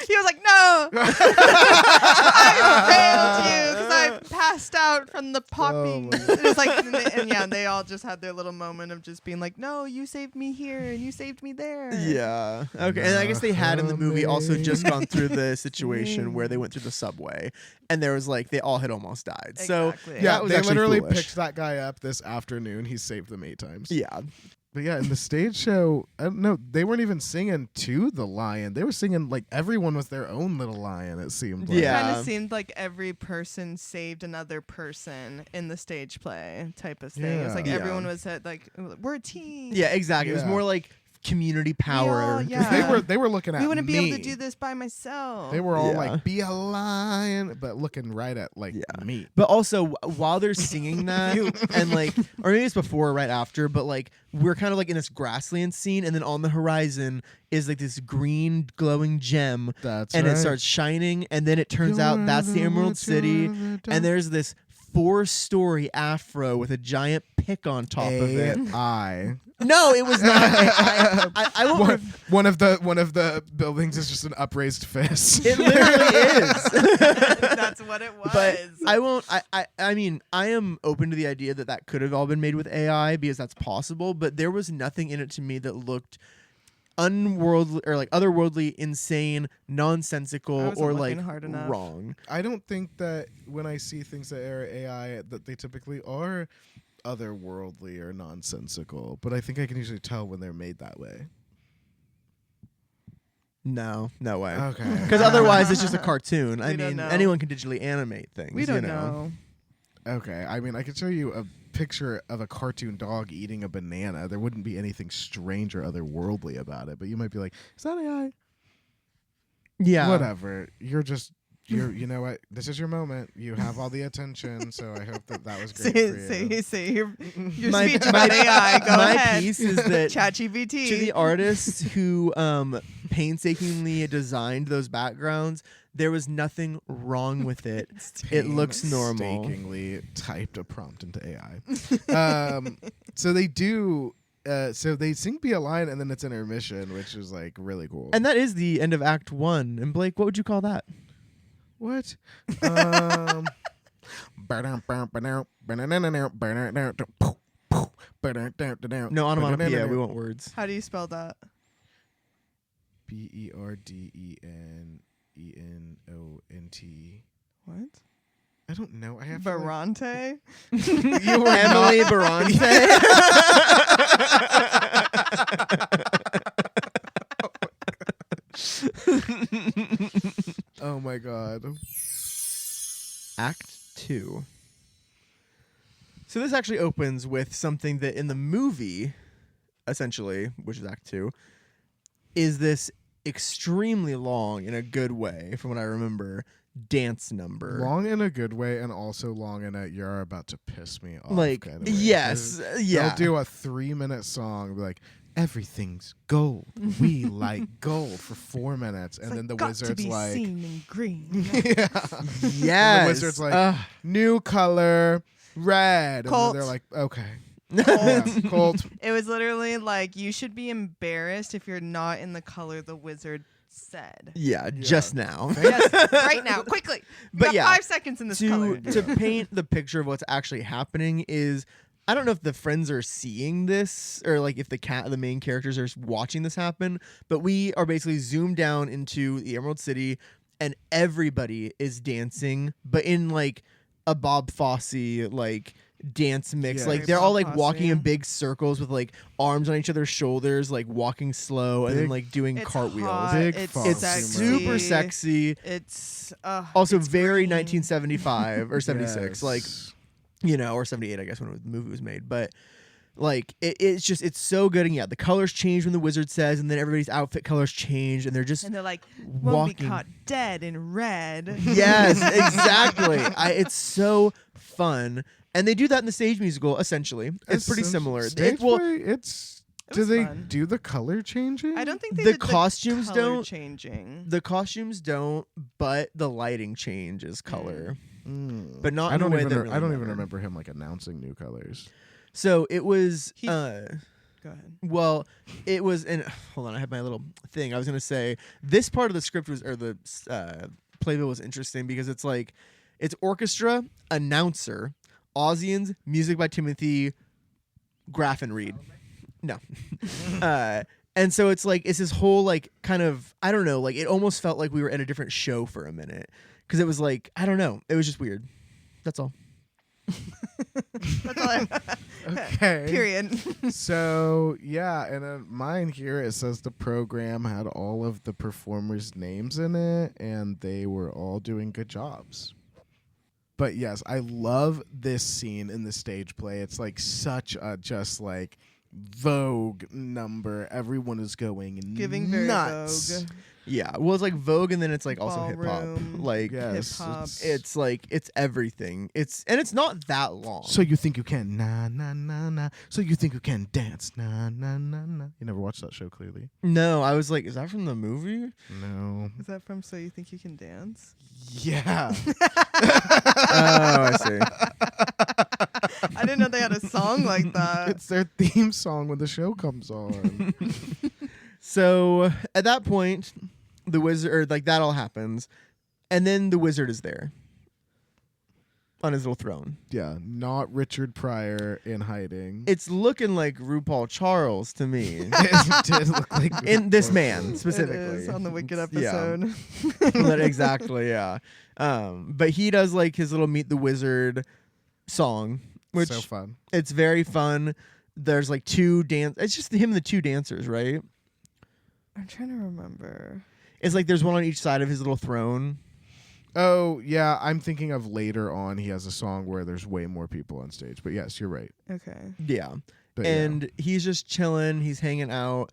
He was like, no, I failed you because I passed out from the popping. my God. It was like, and yeah, they all just had their little moment of just being like, no, you saved me here and you saved me there. Yeah. Okay. And I guess they had in the movie also just gone through the situation where they went through the subway and there was like they all had almost died. So Exactly. Yeah, that was they actually literally foolish. picked that guy up this afternoon. He saved them 8 times. Yeah. But yeah, in the stage show, I don't know, they weren't even singing to the lion. They were singing like everyone was their own little lion, it seemed like. Yeah. Kind of seemed like every person saved another person in the stage play type of thing. It was like Yeah. everyone was like, we're a team. Yeah, exactly. It was Yeah. more like community We power. all- 'Cause yeah. they were looking at We wouldn't me. be able to do this by myself. They were all Yeah. like, be a lion, but looking right at like Yeah. me. But also while they're singing that and like or maybe it's before or right after, but like we're kind of like in this grassland scene and then on the horizon is like this green glowing gem That's and right. it starts shining and then it turns out that's the Emerald City and there's this 4-story afro with a giant pick on top of it. AI. No, it was not. I won't. One of the buildings is just an upraised fist. It literally is. That's what it was. But I won't. I mean, I am open to the idea that that could have all been made with AI because that's possible. But there was nothing in it to me that looked unworldly or like otherworldly, insane, I nonsensical, wasn't or looking like hard enough. wrong. I don't think that when I see things that are AI that they typically are otherworldly or nonsensical, but I think I can usually tell when they're made that way. No way. Okay. Because otherwise, it's just a cartoon. I We don't mean, know. anyone can digitally animate things. we don't you know. Okay. I mean, I could show you a picture of a cartoon dog eating a banana. There wouldn't be anything strange or otherworldly about it, but you might be like, "Is that AI?" Yeah. Whatever. You know what? This is your moment. You have all the attention, so I hope that was great for you. say your My- speech my- about AI. Go my ahead. piece is that ChatGPT. to the artists who painstakingly designed those backgrounds. There was nothing wrong with it. It looks normal. Painstakingly typed a prompt into AI. So they do. So they sing "Be a Lion" and then it's intermission, which is like really cool. And that is the end of Act 1. And Blake, what would you call that? What? No onomatopoeia. We want words. How do you spell that? BERDENENONT. What? I don't know. I have Barante? You were Emily not- Barante. Oh my god. Act 2. So this actually opens with something that in the movie, essentially, which is Act 2, is this extremely long, in a good way, from what I remember, dance number. Long in a good way, and also long in a "you're about to piss me off" Like, kind of way. yes, yeah. They'll do a 3-minute song, be like, "Everything's gold. We like gold" for 4 minutes, and It's then the got wizard's to be like, seen in green. "Yeah." Yes. The wizard's like, "New color, red." Colt. And then they're like, "Okay." Yeah, Colt. It was literally like, you should be embarrassed if you're not in the color the wizard said. yeah, just now. Yes, right now, quickly. You But got yeah, 5 seconds in this color. to paint the picture of what's actually happening is, I don't know if the friends are seeing this or like if the main characters are watching this happen, but we are basically zoomed down into the Emerald City and everybody is dancing, but in like a Bob Fosse like dance mix. Yeah. Like Very they're all Bob like walking in Fosse. big circles with like arms on each other's shoulders, like walking slow and then Big- like doing It's cartwheels. hot, Big it's Fosse It's sexy. super sexy. It's Also it's very green. 1975 or 76. Yes. Like, you know, or 78, I guess, when the movie was made. But like it's just, it's so good. And yeah, the colors change when the wizard says, and then everybody's outfit colors change, and they're just And they're like, won't walking. be caught dead in red. Yes, exactly. It's so fun, and they do that in the stage musical. Essentially, it's pretty similar. Stage Well, play, it's. It Do was they fun. do the color changing? I don't think they The did costumes color don't- changing. the costumes don't, but the lighting changes color, Mm. but not I in a don't way even. that I really don't even mattered. remember him like announcing new colors. So it was. He- Go ahead. Well, it was, and hold on, I have my little thing. I was gonna say this part of the script was, or the playbill was interesting because it's like, it's orchestra, announcer, Aussians, music by Timothy Graffin Reed. No, and so it's like it's this whole like kind of, I don't know, like it almost felt like we were in a different show for a minute because it was like, I don't know, it was just weird. That's all. That's all I Okay. Period. So yeah, and mine here it says the program had all of the performers' names in it, and they were all doing good jobs. But yes, I love this scene in the stage play. It's like such a just like Vogue number. Everyone is going Giving very nuts. Vogue. Yeah, well, it's like Vogue, and then it's like also hip hop. Ballroom. Like Yes, Hip-hop. it's like it's everything. It's not that long. So you think you can na na na na? So you think you can dance na na na na? You never watched that show, clearly. No, I was like, is that from the movie? No. Is that from So You Think You Can Dance? Yeah. Oh, I see. I didn't know they had a song like that. It's their theme song when the show comes on. So at that point, the wizard, or like that all happens, and then the wizard is there on his little throne. Yeah, not Richard Pryor in hiding. It's looking like RuPaul Charles to me. It did look like In this man It specifically. is on the Wicked It's- yeah. episode. Exactly, yeah. But he does like his little Meet the Wizard song, which so fun. it's very fun. There's like two dance. It's just him and the two dancers, right? I'm trying to remember. It's like there's one on each side of his little throne. Oh yeah, I'm thinking of later on. He has a song where there's way more people on stage. But yes, you're right. Okay. Yeah. But And he's just chilling. He's hanging out.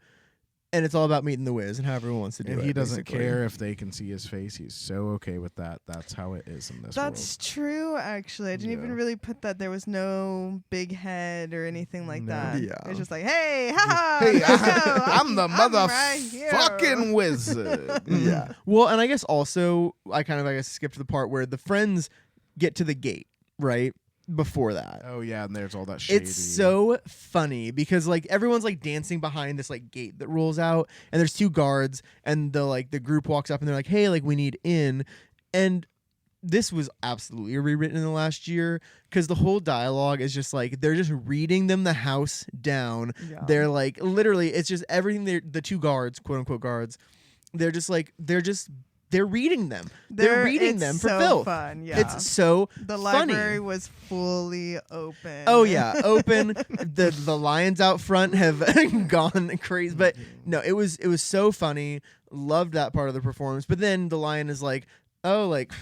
and it's all about meeting the Wiz and how everyone wants to do And it. he doesn't basically. care if they can see his face. He's so okay with that. That's how it is in this That's true, actually. I didn't even Yeah. really put that. There was no big head or anything like No. that. Yeah. It's just like, hey, haha, world. Hey, let's go. I'm the right here." motherfucking wizard. Yeah. Well, and I guess also I guess skipped the part where the friends get to the gate, right? Before that. Oh yeah, and there's all that shady. It's so funny because like everyone's like dancing behind this like gate that rolls out, and there's two guards, and the group walks up and they're like, "Hey, like we need in," and this was absolutely rewritten in the last year because the whole dialogue is just like they're just reading them the house down. Yeah. They're like literally, it's just everything. The two guards, quote unquote guards, they're reading them. They're reading it's them for so filth. Fun, yeah. It's so the funny. library was fully open. Oh yeah, open. the lions out front have gone crazy, but no, it was so funny. Loved that part of the performance. But then the lion is like, "Oh, like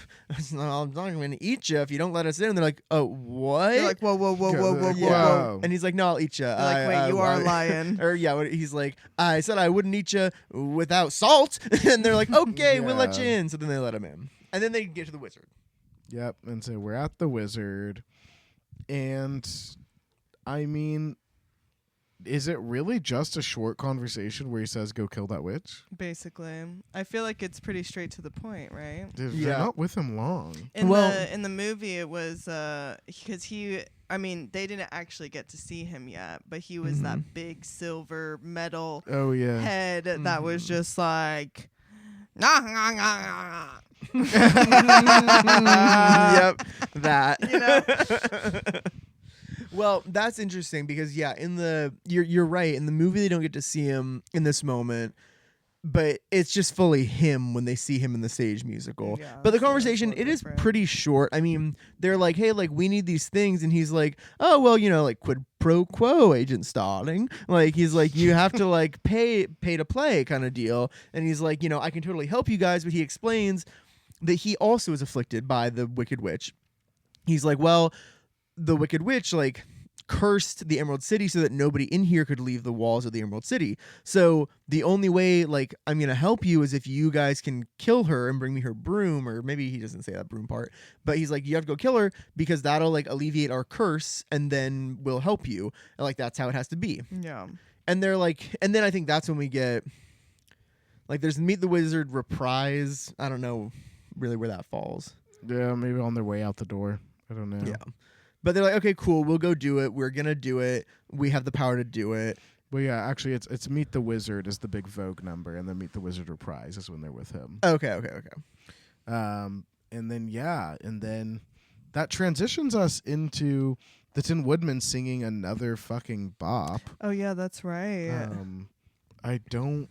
I'm not going to eat you if you don't let us in." And they're like, "Oh, what?" You're like, whoa, whoa, whoa, whoa, whoa, whoa, Yeah. whoa. And he's like, "No, I'll eat you." They're like, wait, you are a lion. Or yeah, he's like, "I said I wouldn't eat you without salt," and they're like, "Okay, we'll let you Yeah. in." So then they let him in, and then they get to the wizard. Yep. And so we're at the wizard, and I mean, is it really just a short conversation where he says, "Go kill that witch"? Basically, I feel like it's pretty straight to the point, right? They're Yeah. not with him long. In Well- the movie, it was because they didn't actually get to see him yet, but he was that big silver metal Oh yeah. head that was just like. Yep, that. You know? Well, that's interesting because yeah, you're right. In the movie, they don't get to see him in this moment, but it's just fully him when they see him in the stage musical. Yeah, but the so it's a conversation, little it is different. pretty short. I mean, they're like, "Hey, like we need these things," and he's like, "Oh, well, like quid pro quo, Agent Starling." Like he's like, "You have to like pay to play kind of deal," and he's like, "I can totally help you guys," but he explains that he also is afflicted by the Wicked Witch. He's like, "Well, the Wicked Witch like cursed the Emerald City so that nobody in here could leave the walls of the Emerald City. So the only way like I'm gonna help you is if you guys can kill her and bring me her broom," or maybe he doesn't say that broom part, but he's like, "You have to go kill her because that'll like alleviate our curse and then we'll help you." And, like that's how it has to be. Yeah. And they're like, and then I think that's when we get like there's Meet the Wizard reprise. I don't know really where that falls. Yeah, maybe on their way out the door. I don't know. Yeah. But they're like, "Okay, cool, we'll go do it. We're gonna do it. We have the power to do it." But yeah, actually, it's Meet the Wizard is the big Vogue number, and then Meet the Wizard reprise is when they're with him. Okay. And then that transitions us into the Tin Woodman singing another fucking bop. Oh yeah, that's right. I don't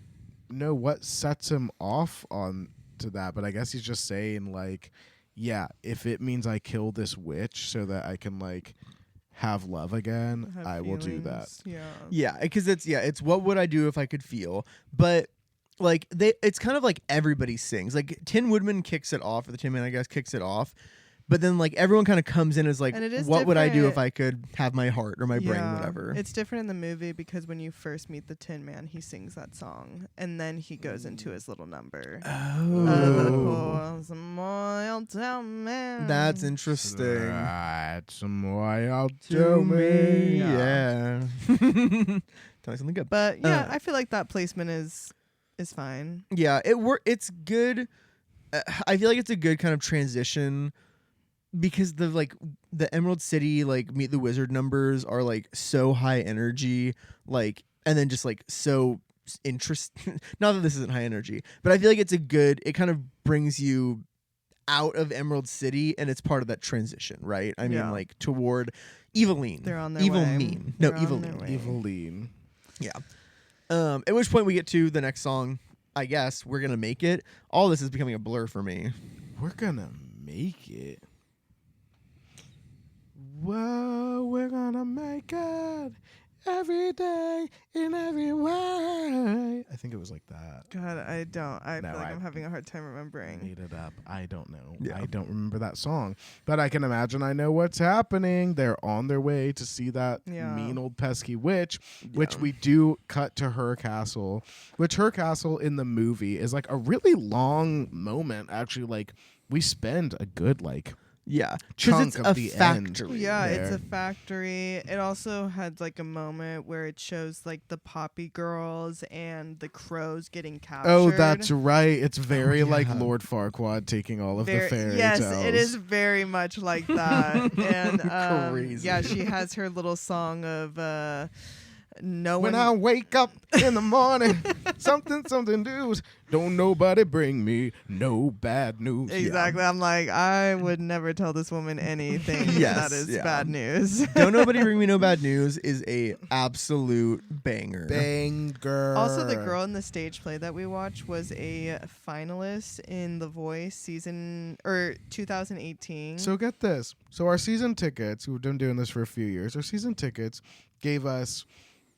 know what sets him off on to that, but I guess he's just saying like, yeah, if it means I kill this witch so that I can like have love again, Have I will do that. feelings, Yeah. Yeah, because it's what would I do if I could feel? But like it's kind of like everybody sings. Like Tin Woodman kicks it off, or the Tin Man I guess kicks it off. But then like everyone kind of comes in as like, And it is what would I do if different. I could have my heart or my brain, Yeah. whatever. It's different in the movie because when you first meet the Tin Man, he sings that song, and then he goes into his little number. Oh. Some royal town man. That's interesting. That's some royal To to me, me. yeah. Tell me something good. But yeah, Uh, I feel like that placement is fine. Yeah, it's good. I feel like it's a good kind of transition because the Emerald City like Meet the Wizard numbers are like so high energy, like, and then just like so interest. Not that this isn't high energy, but I feel like it kind of brings you out of Emerald City, and it's part of that transition, right? I mean, Yeah. like toward Eveline. They're on their Evil way. Mean. No, They're on their Eveline. way. Eveline. Yeah. At which point we get to the next song. I guess We're Gonna Make It. All this is becoming a blur for me. We're gonna make it. Whoa, we're gonna make it every day in every way. I think it was like that. God, I don't. I No, feel like I I'm having a hard time remembering. Made it up. I don't know. Yeah. I don't remember that song, but I can imagine I know what's happening. They're on their way to see that Yeah. mean old pesky witch, which Yeah. we do cut to her castle, which her castle in the movie is like a really long moment. Actually, like we spend a good like Yeah, 'cause chunk it's of a the end. factory. Yeah, it's there. a factory. It also had like a moment where it shows like the poppy girls and the crows getting captured. Oh, that's right. It's very like yeah. Lord Farquaad taking all of the fairy yes, tales. it is very much like that. And Crazy. yeah, she has her little song of no When one. I wake up in the morning, something do's. Don't nobody bring me no bad news. Exactly. I'm like, I would never tell this woman anything Yes, that is yeah. bad news. Don't Nobody Bring Me No Bad News is a absolute banger. Banger. Also, the girl in the stage play that we watched was a finalist in The Voice season or 2018. So get this. So our season tickets, we've been doing this for a few years. Our season tickets gave us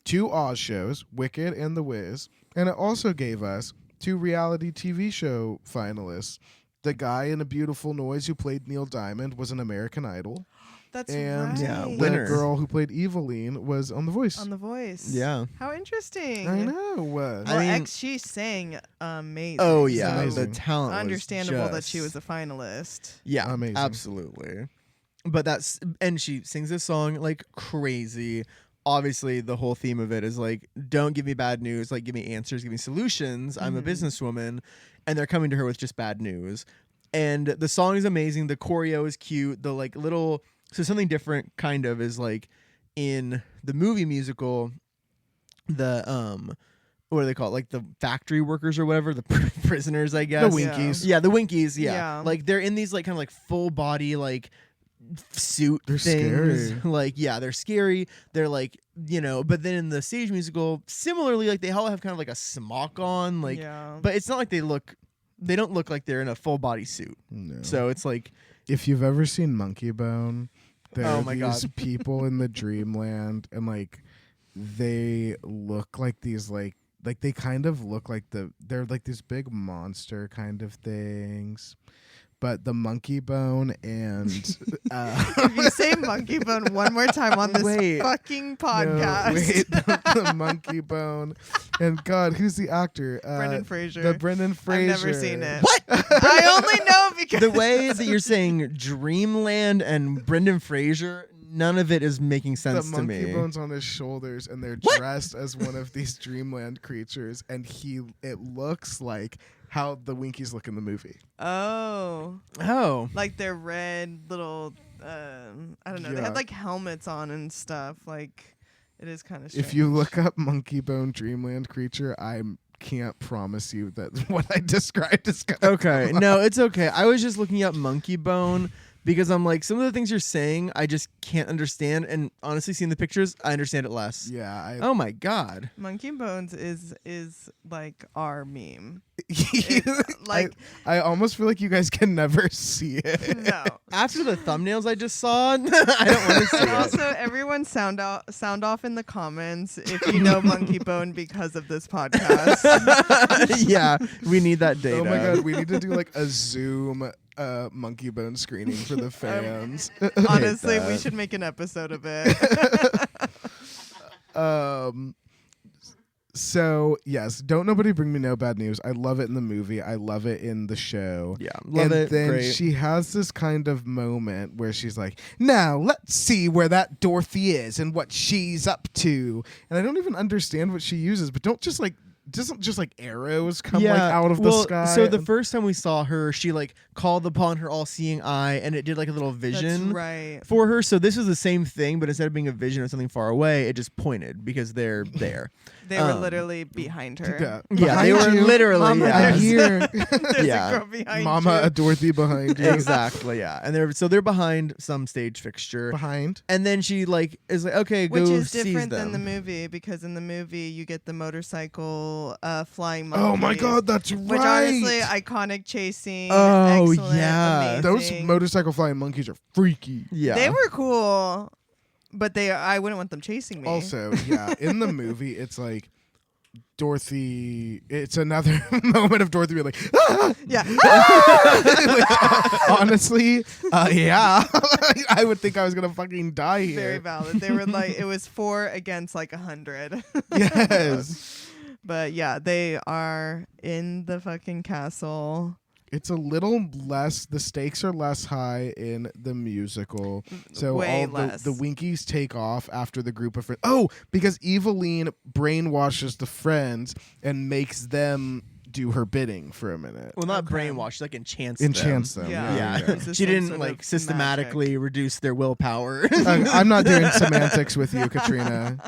2 Oz shows, Wicked and The Wiz, and it also gave us 2 reality TV show finalists. The guy in A Beautiful Noise who played Neil Diamond was an American Idol, That's and right. Yeah, the winner. girl who played Eveline was on The Voice. On The Voice. Yeah. How interesting. I know. Well, I mean- she sang amazing. Oh yeah, Amazing. the talent. was Understandable that just- she was a finalist. Yeah, Amazing. absolutely. But and she sings this song like crazy. Obviously, the whole theme of it is like, don't give me bad news, like give me answers, give me solutions. I'm a Mhm. businesswoman, and they're coming to her with just bad news. And the song is amazing. The choreo is cute. The like little something different kind of is like in the movie musical, the what do they call it? Like the factory workers or whatever, the prisoners, I The guess. Winkies. Yeah, the Winkies. Yeah. Yeah. Like they're in these like kind of like full body like suit They're things. scary. Like yeah, they're scary. They're like, you know, but then in the stage musical, similarly, like they all have kind of like a smock on, like, yeah. but it's not like they don't look like they're in a full body suit. No. So it's like, if you've ever seen Monkey Bone, there Oh are my these God. people in the dreamland, and like they look like these like they kind of look like they're like these big monster kind of things. But the Monkey Bone and If you say monkey bone one more time on this Wait. fucking no, podcast, wait, the Monkey Bone and God, who's the actor? Brendan Fraser. The Brendan Fraser. I've never seen it. what? I only know because The way that you're saying Dreamland and Brendan Fraser, none of it is making The sense to monkey me. bones on his shoulders, and they're What? dressed as one of these dreamland creatures, and it looks like how the Winkies look in the movie. Oh, Oh. like their red little. I don't know. They Yeah. had like helmets on and stuff. Like it is kind of. If you look up monkey bone dreamland creature, I can't promise you that what I described is gonna Okay. No, it's okay. I was just looking up Monkey Bone because I'm like, some of the things you're saying, I just can't understand. And honestly, seeing the pictures, I understand it less. Yeah, Oh my God. Monkey Bones is like our meme. I, Like I almost feel like you guys can never see it. no. After the thumbnails I just saw, I don't want to see And it. also, everyone sound off in the comments if you know Monkey Bone because of this podcast. Yeah, we need that data. Oh my God, we need to do like a Zoom monkey bone screening for the fans. Honestly, we that. should make an episode of it. So yes, Don't Nobody Bring Me No Bad News. I love it in the movie. I love it in the show. Yeah, love and it. then Great. she has this kind of moment where she's like, now let's see where that Dorothy is and what she's up to. And I don't even understand what she uses, but doesn't just like arrows come like out of the sky? So the first time we saw her, she like called upon her all-seeing eye, and it did like a little That's vision right. for her. So this was the same thing, but instead of being a vision of something far away, it just pointed because they're there. They were Um, literally behind her. Yeah. Yeah, they Behind were you. literally. Mama, yeah. I'm there's- here. There's Yeah. a girl behind Mama, you. a Dorothy behind you. Exactly, yeah. And they're behind some stage fixture. Behind. And then she like is like, okay, Which go is seize different them. than the movie because in the movie you get the motorcycle flying monkey. Oh my God, that's right. Which honestly, iconic chasing. Oh, excellent, yeah. Those amazing. motorcycle flying monkeys are freaky. Yeah. They were cool, but I wouldn't want them chasing me. Also, yeah, in the movie, it's like Dorothy, it's another moment of Dorothy being like, ah! Yeah. Like, honestly, yeah, I would think I was gonna fucking die here. Very valid. They were like, it was 4 against like 100. Yes. But yeah, they are in the fucking castle. It's a little less, the stakes are less high in the musical. So Way all less. the Winkies take off after the group of friends. Oh, because Eveline brainwashes the friends and makes them do her bidding for a minute. Well, not Okay. brainwash, she, like enchants Enchants them. Yeah. Yeah, It was just she some didn't sort like of systematically reduce their willpower. I'm not doing semantics with you, Katrina.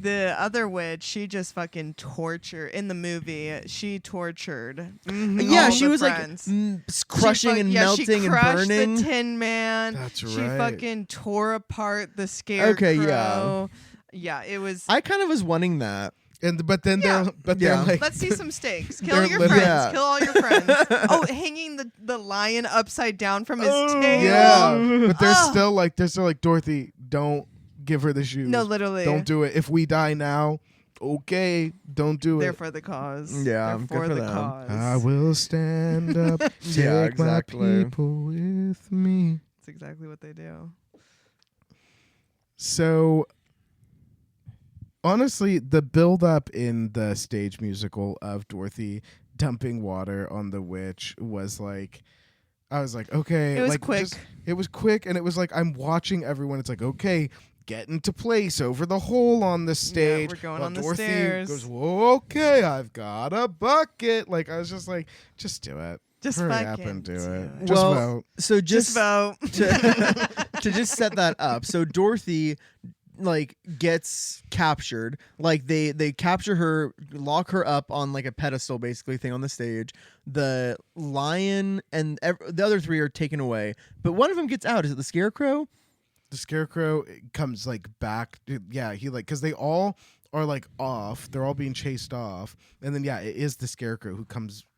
The other witch, she just fucking tortured in the movie. She tortured. Yeah, all she the was friends. like crushing and she melting and crushed burning. the Tin Man. That's She right. fucking tore apart the Scarecrow. Okay, yeah. Yeah, it was. I kind of was wanting that. But then Yeah. they're Yeah. like, Let's see some stakes. Kill They're your literally- friends. Yeah. Kill all your friends. Oh, hanging the lion upside down from his tail. yeah, but they're Oh. still like Dorothy, don't give her the shoes. No, literally. Don't do it. If we die now, okay, don't do They're it. for the cause. Yeah, They're good for for the them. cause. I will stand up, take Yeah, exactly. my people with me. That's exactly what they do. So, honestly, the build up in the stage musical of Dorothy dumping water on the witch was like, I was like, okay, It was like, quick. it was quick, and it was like I'm watching everyone. It's like, okay, get into place over the hole on the stage. we're going while on the Dorothy stairs. goes, whoa, okay, I've got a bucket. Like I was just like, just do it. Just Hurry up fucking and do do it. it. Just Well, vote. So Just vote. to just set that up. So Dorothy like gets captured. Like they capture her, lock her up on like a pedestal basically thing on the stage. The lion and the other 3 are taken away, but one of them gets out. Is it the Scarecrow? The Scarecrow comes like back. Yeah, he like because they all are like off. They're all being chased off, and then it is the Scarecrow who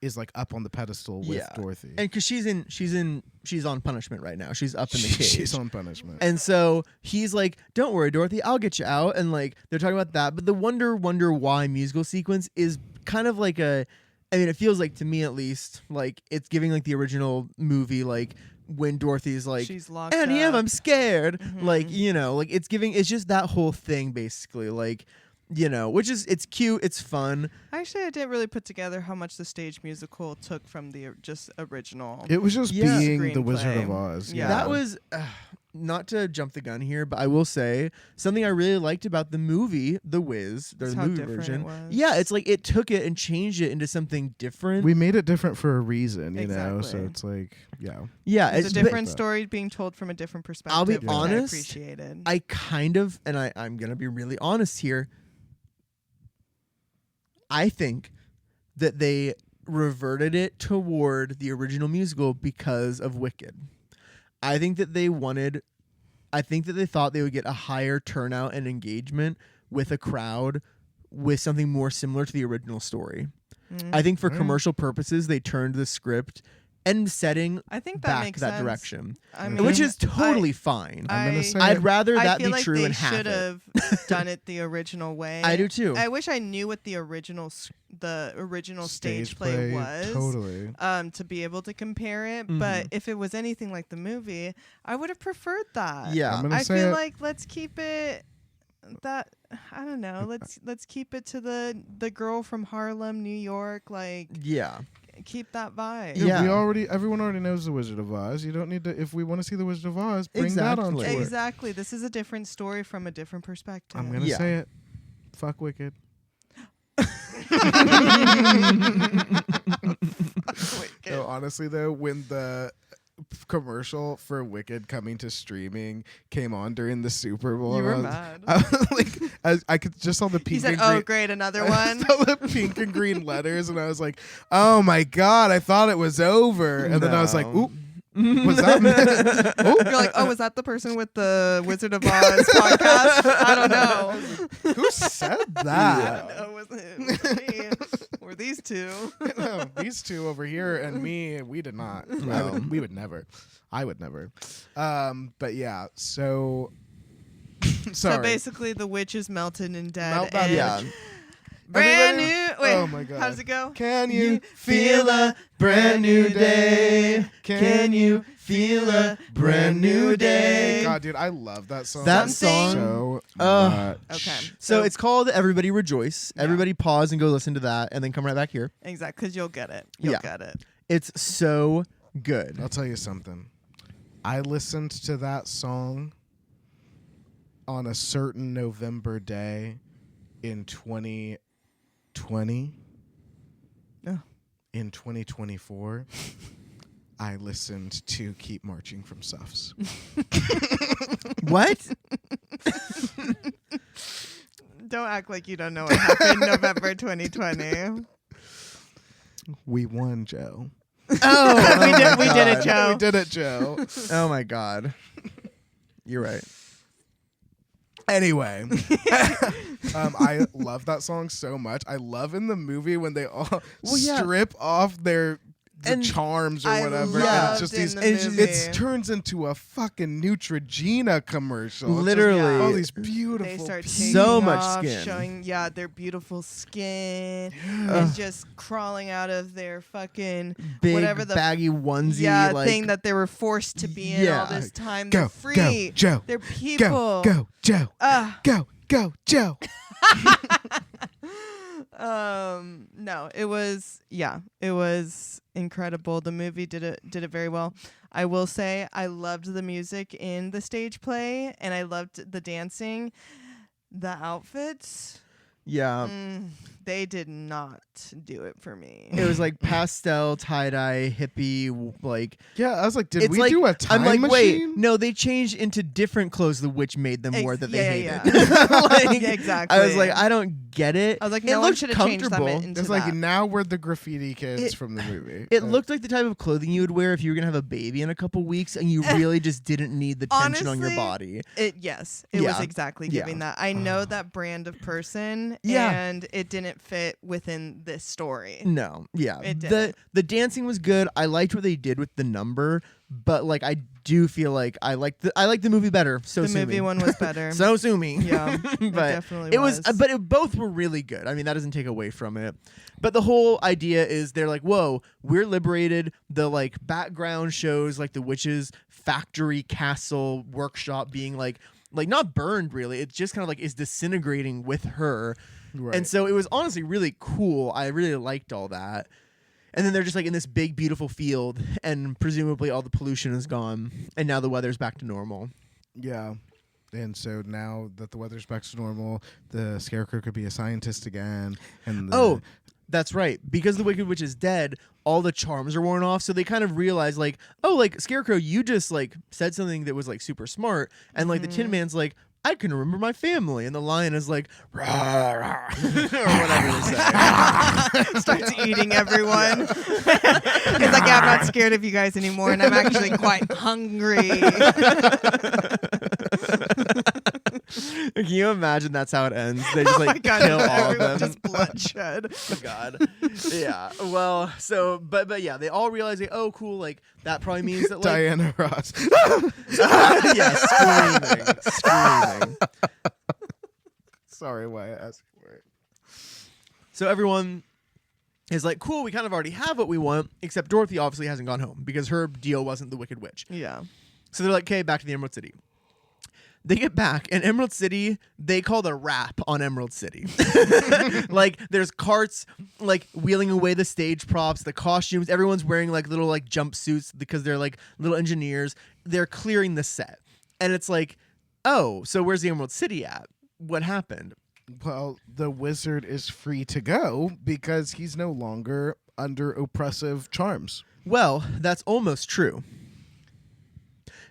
is like up on the pedestal with Yeah. Dorothy. And because she's on punishment right now. She's up in the cage. She's on punishment. And so he's like, "Don't worry, Dorothy, I'll get you out." And like they're talking about that, but the Wonder Why musical sequence is kind of like I mean, it feels like to me at least like it's giving like the original movie, like when Dorothy's like, She's locked "Annie, up. I'm scared." Mhm. Like like it's just that whole thing basically, like which is it's cute, it's fun. Actually, I didn't really put together how much the stage musical took from the just original. It was just Yeah. being the Wizard of Screenplay. Oz. Yeah. That was not to jump the gun here, but I will say something I really liked about the movie, The Wiz, Just the how movie different version. it was. Yeah, it's like it took it and changed it into something different. We made it different for a reason, you know. So Exactly. it's like, yeah. yeah, It's a but different but- story being told from a different perspective. I'll be which honest, I appreciated. I kind of, and I'm gonna be really honest here. I think that they reverted it toward the original musical because of Wicked. I think that they thought they would get a higher turnout and engagement with a crowd with something more similar to the original story. I think for Mm. commercial purposes, they turned the script and setting I think that back makes that sense. direction, I Mhm. mean, which is totally fine. I'm gonna say I'd rather I that feel be like true they and have should it. have done it the original way. I do too. I wish I knew what the original stage play was. Totally. To be able to compare it, Mhm. but if it was anything like the movie, I would have preferred that. Yeah. I'm gonna I say feel it. like let's keep it that I don't know. Let's keep it to the girl from Harlem, New York. Like Yeah. keep that vibe. Yeah. Everyone already knows the Wizard of Oz. You don't need to. If we want to see the Wizard of Oz, bring that on Exactly. tour. Exactly. This is a different story from a different perspective. I'm gonna Yeah. say it. Fuck Wicked. No, honestly though, when the commercial for Wicked coming to streaming came on during the Super Bowl, You were I was, mad. I was like, I could just saw the pink He said, and "Oh, green. great, another I one." saw the pink and green letters, and I was like, "Oh my god! I thought it was over." And then I was like, No. "Oop, was that?" You're like, "Oh, was that the person with the Wizard of Oz podcast?" I don't know. Who said I that? don't know. It wasn't me. Or these two. No, these two over here and me, we did not. No. We would never. I would never. But yeah, so sorry. So basically, the witch is melted and dead. Melt that and Yeah. Brand Everybody- new. Wait, Oh my God. how does it go? Can you feel a brand new day? Can you feel a brand new day? God, dude, I love that song. That Something- song. so Ugh. much. Okay. So it's called Everybody Rejoice. Yeah. Everybody pause and go listen to that and then come right back here. Exactly, because you'll get it. You'll Yeah. get it. It's so good. I'll tell you something. I listened to that song on a certain November day in 2020. Oh. In 2024, I listened to Keep Marching from Suffs. What? Don't act like you don't know what happened November 2020. We won, Joe. Oh, We did it, God. Joe. We did it, Joe. Oh my God. You're right. Anyway, I love that song so much. I love in the movie when they all Well, yeah. strip off the And charms or I whatever. loved And it's just in these. the it's just- movie. It turns into a fucking Neutrogena commercial. It's just Literally. all these They beautiful. start pieces. taking So much off, skin. showing their beautiful skin Ugh. and just crawling out of their fucking Big whatever the baggy onesie. like, thing that they were forced to be in all Yeah. this time. Go, They're free. go, Joe. They're people. Go, Joe. Ah. Go, Joe. No, it was incredible. The movie did it very well. I will say I loved the music in the stage play and I loved the dancing. The outfits, yeah. they did not do it for me. It was like pastel, tie-dye, hippie, like... Yeah, I was like, did It's we like, do a time I'm like, machine? wait, no, they changed into different clothes, which made them more that they yeah, hated. Like, Yeah, exactly. I was like, I don't get it. I was like, it no one looked should have changed them comfortable. into It's like that. now we're the graffiti kids It- from the movie. It looked like the type of clothing you would wear if you were gonna have a baby in a couple weeks, and you really just didn't need the tension on your Honestly, body. It was Yeah. exactly Yeah. giving that. I know that brand of person, Yeah. and it didn't fit within this story. No, yeah. It the didn't. the dancing was good. I liked what they did with the number, but like I do feel like I like the movie better. So The sue movie me. one was better. So sue me. Yeah, but it definitely it was. was. But both were really good. I mean, that doesn't take away from it. But the whole idea is they're like, whoa, we're liberated. The like background shows like the witch's factory castle workshop being like not burned really. It's just kind of like is disintegrating with her. Right. And so it was honestly really cool. I really liked all that. And then they're just like in this big, beautiful field, and presumably all the pollution is gone, and now the weather's back to normal. Yeah. And so now that the weather's back to normal, the Scarecrow could be a scientist again. And Oh, that's right. Because the Wicked Witch is dead, all the charms are worn off. So they kind of realize, like, oh, like Scarecrow, you just like said something that was like super smart, and like the Tin Man's like, I can remember my family, and the lion is like, rah, rah, or whatever they say. Starts eating everyone. He's like, yeah, I'm not scared of you guys anymore, and I'm actually quite hungry. Can you imagine that's how it ends? They just Oh like my God, kill all of everyone them. just bloodshed. Oh God. Yeah. Well, so but yeah, they all realize like, oh cool, like that probably means that like Diana Ross. yeah, screaming. Sorry, why I asked for it. So everyone is like, cool, we kind of already have what we want, except Dorothy obviously hasn't gone home because her deal wasn't the Wicked Witch. Yeah. So they're like, okay, back to the Emerald City. They get back, and Emerald City, they call the rap on Emerald City. Like, there's carts, like, wheeling away the stage props, the costumes. Everyone's wearing, like, little, like, jumpsuits because they're, like, little engineers. They're clearing the set. And it's like, oh, so where's the Emerald City at? What happened? Well, the wizard is free to go because he's no longer under oppressive charms. Well, that's almost true.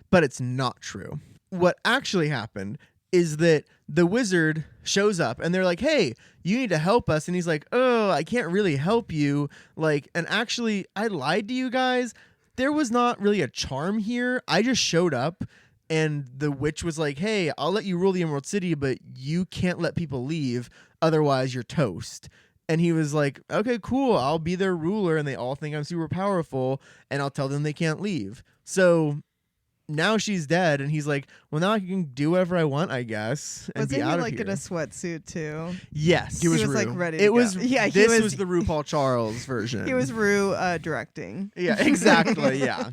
But it's not true. What actually happened is that the wizard shows up and they're like, hey, you need to help us. And he's like, oh, I can't really help you. Like, and actually, I lied to you guys. There was not really a charm here. I just showed up and the witch was like, hey, I'll let you rule the Emerald City, but you can't let people leave. Otherwise, you're toast. And he was like, okay, cool. I'll be their ruler. And they all think I'm super powerful. And I'll tell them they can't leave. So now she's dead, and he's like, well, now I can do whatever I want, I guess, and Wasn't be he out of like here. in a sweatsuit too? Yes, He was like Rue. ready. To It go. was Yeah. This was the RuPaul Charles version. He was Rue directing. Yeah, exactly. yeah.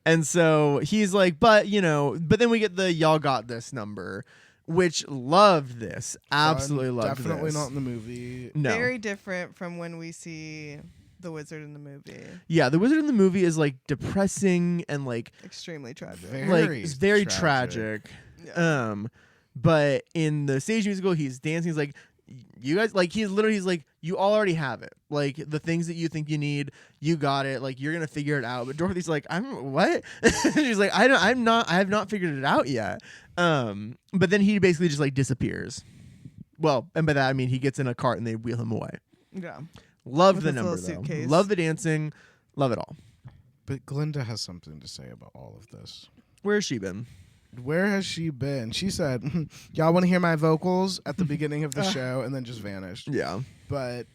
And so he's like, but then we get the y'all got this number, which loved this. Absolutely loved Definitely this. not in the movie. No. Very different from when we see the wizard in the movie. Yeah, the wizard in the movie is like depressing and like Extremely tragic. Very very tragic. tragic. But in the stage musical, he's dancing. He's like, you guys, like, he's like, you already have it. Like, the things that you think you need, you got it. Like, you're gonna figure it out. But Dorothy's like, I'm what? She's like, I have not figured it out yet. But then he basically just like disappears. Well, and by that I mean he gets in a cart and they wheel him away. Yeah. Love With the his number little though. suitcase. Love the dancing. Love it all. But Glinda has something to say about all of this. Where has she been? Where has she been? She said, y'all want to hear my vocals at the beginning of the show, and then just vanished. Yeah. But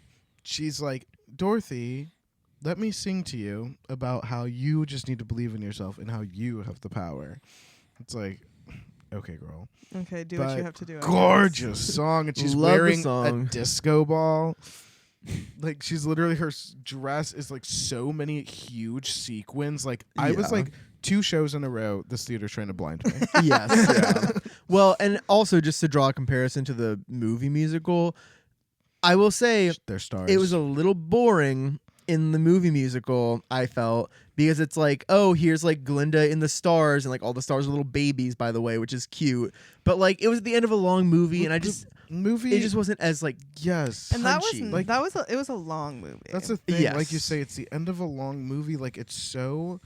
she's like, Dorothy, let me sing to you about how you just need to believe in yourself and how you have the power. It's like, okay, girl. Okay, do But what you have to do. I guess. Gorgeous song, and she's Love the wearing a song. disco ball. Like, she's literally, her dress is like so many huge sequins. Like, I was Yeah. like 2 shows in a row, this theater's trying to blind me. Yes. Yeah. Well, and also just to draw a comparison to the movie musical, I will say They're stars. it was a little boring in the movie musical, I felt, because it's like, oh, here's like Glinda in the stars, and like all the stars are little babies, by the way, which is cute. But like it was the end of a long movie, and movie. it just wasn't as like yes. And that was punchy. Like- it was a long movie. That's the thing. Yes. Like you say, it's the end of a long movie. Like, it's so.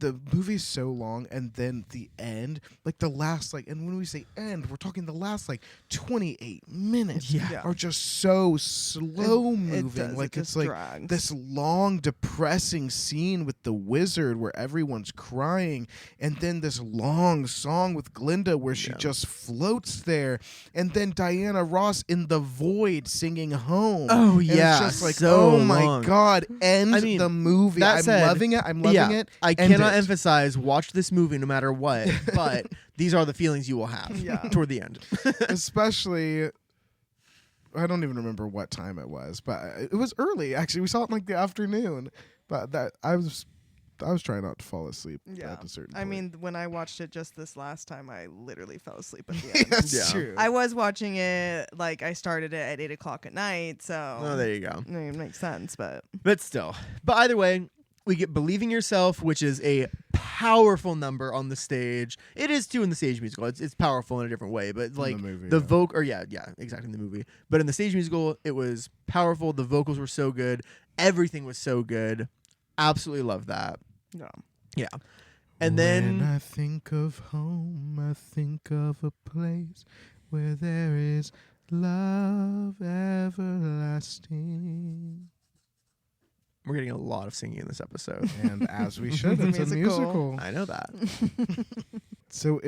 The movie's so long, and then the end, like the last, like, and when we say end, we're talking the last like 28 minutes Yeah. are just so slow moving. does, Like, it it's just like drags. this long, depressing scene with the wizard where everyone's crying, and then this long song with Glinda where she Yeah. just floats there, and then Diana Ross in the void singing home. Oh, And yeah, it's just like, so oh my long. god, end I mean, the movie. that I'm said, loving it. I'm loving it. I End cannot it. emphasize watch this movie no matter what, but these are the feelings you will have Yeah. toward the end. Especially, I don't even remember what time it was, but it was early. Actually, we saw it in like the afternoon. But that I was trying not to fall asleep Yeah. at a certain I point. mean, when I watched it just this last time, I literally fell asleep at the end. That's Yeah. true. I was watching it like I started it at 8:00 at night, so Oh, there you go. I mean, it makes sense. But But still. But either way, we get Believing Yourself, which is a powerful number on the stage. It is too in the stage musical. It's powerful in a different way, but like movie, the yeah. vocal, or yeah, exactly in the movie. But in the stage musical, it was powerful. The vocals were so good. Everything was so good. Absolutely love that. no, Yeah. And when then I think of home, I think of a place where there is love everlasting. we're getting a lot of singing in this episode. And as we should, it's a Musical. musical. I know that. So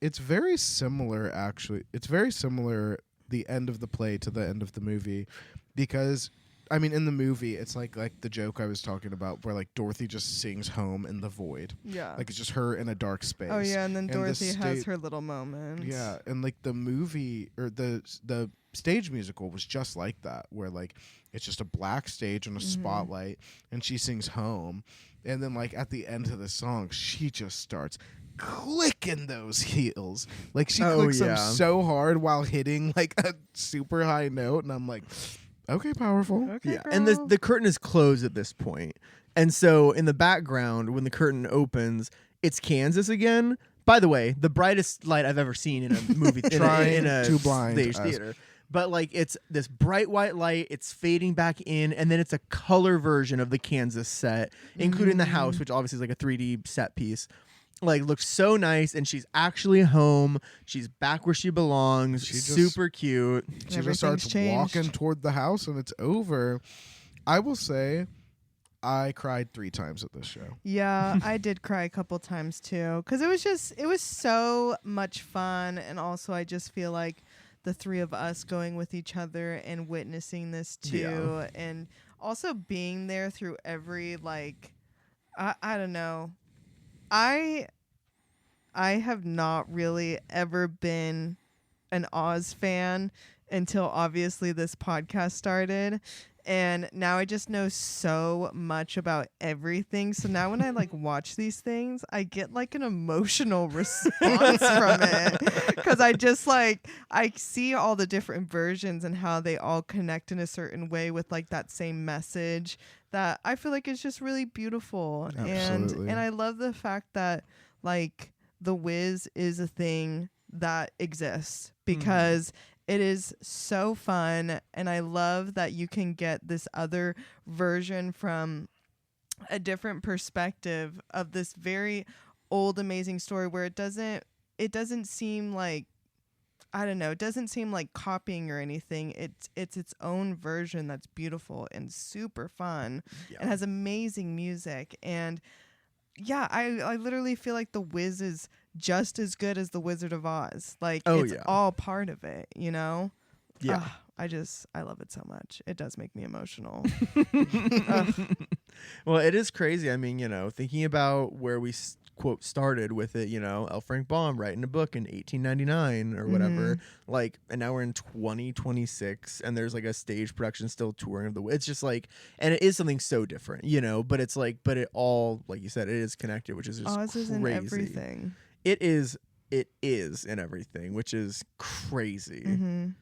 it's very similar, actually. It's very similar, the end of the play to the end of the movie, because, I mean, in the movie, it's like the joke I was talking about, where like Dorothy just sings home in the void, yeah. like it's just her in a dark space. Oh yeah, and then the Dorothy has sta- her little moments. Yeah, and like the movie or the stage musical was just like that, where like it's just a black stage and a spotlight, and she sings home, and then like at the end of the song, she just starts clicking those heels. Like she Oh, clicks them yeah. so hard while hitting like a super high note, and I'm like, okay, powerful. Okay, Yeah, and the girl. the curtain is closed at this point, and so in the background, when the curtain opens, it's Kansas again. By the way, the brightest light I've ever seen in a movie Trying in a to blind stage us. theater. But like it's this bright white light, it's fading back in, and then it's a color version of the Kansas set, including the house, which obviously is like a 3D set piece. Like looks so nice, and she's actually home. She's back where she belongs. She just- super cute. She Everything's just starts changed. walking toward the house, and it's over. I will say, I cried 3 times at this show. Yeah, I did cry a couple times too, because it was so much fun, and also I just feel like the 3 of us going with each other and witnessing this too, Yeah. and also being there through every like, I don't know. I have not really ever been an Oz fan until obviously this podcast started. And now I just know so much about everything. So now when I like watch these things, I get like an emotional response from it. Because I just like, I see all the different versions and how they all connect in a certain way with like that same message that I feel like is just really beautiful. Absolutely. And I love the fact that like The Wiz is a thing that exists because it is so fun, and I love that you can get this other version from a different perspective of this very old amazing story where it doesn't seem like, I don't know, it doesn't seem like copying or anything. It's its own version that's beautiful and super fun and has amazing music. And yeah, I literally feel like The Wiz is just as good as The Wizard of Oz. Like, it's all part of it, you know? Yeah. I love it so much. It does make me emotional. Well, it is crazy. I mean, you know, thinking about where we quote started with it, you know, L. Frank Baum writing a book in 1899 or whatever, like, and now we're in 2026 and there's like a stage production still touring of the Wiz. It's just like, and it is something so different, you know, but it's like, but it all, like you said, it is connected, which is just Oz crazy. is in everything. It is in everything, which is crazy.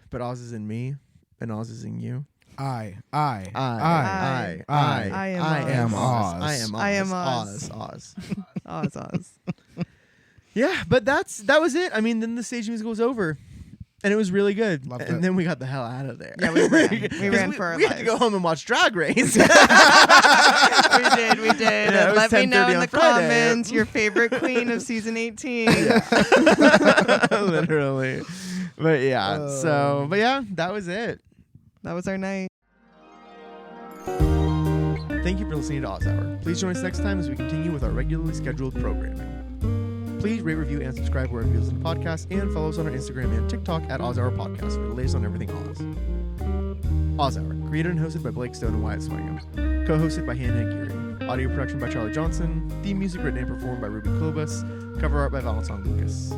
But Oz is in me, and Oz is in you. I am Oz. I am Oz. Oz. Yeah, but that was it. I mean, then the stage musical was over. And it was really good. Loved and it. then we got the hell out of there. Yeah, we ran. We ran for our We had to go home and watch Drag Race. We did. Yeah, it was Let me know 10:30 in on the Friday. comments your favorite queen of season 18. Literally. But yeah, but yeah, that was it. That was our night. Thank you for listening to Oz Hour. Please join us next time as we continue with our regularly scheduled programming. Please rate, review, and subscribe wherever you listen to podcasts, and follow us on our Instagram and TikTok at Oz Hour Podcast for the latest on everything Oz. Oz Hour, created and hosted by Blake Stone and Wyatt Swingham. Co-hosted by Hannah Geary. Audio production by Charlie Johnson. Theme music written and performed by Ruby Klobus. Cover art by Valentin Lucas.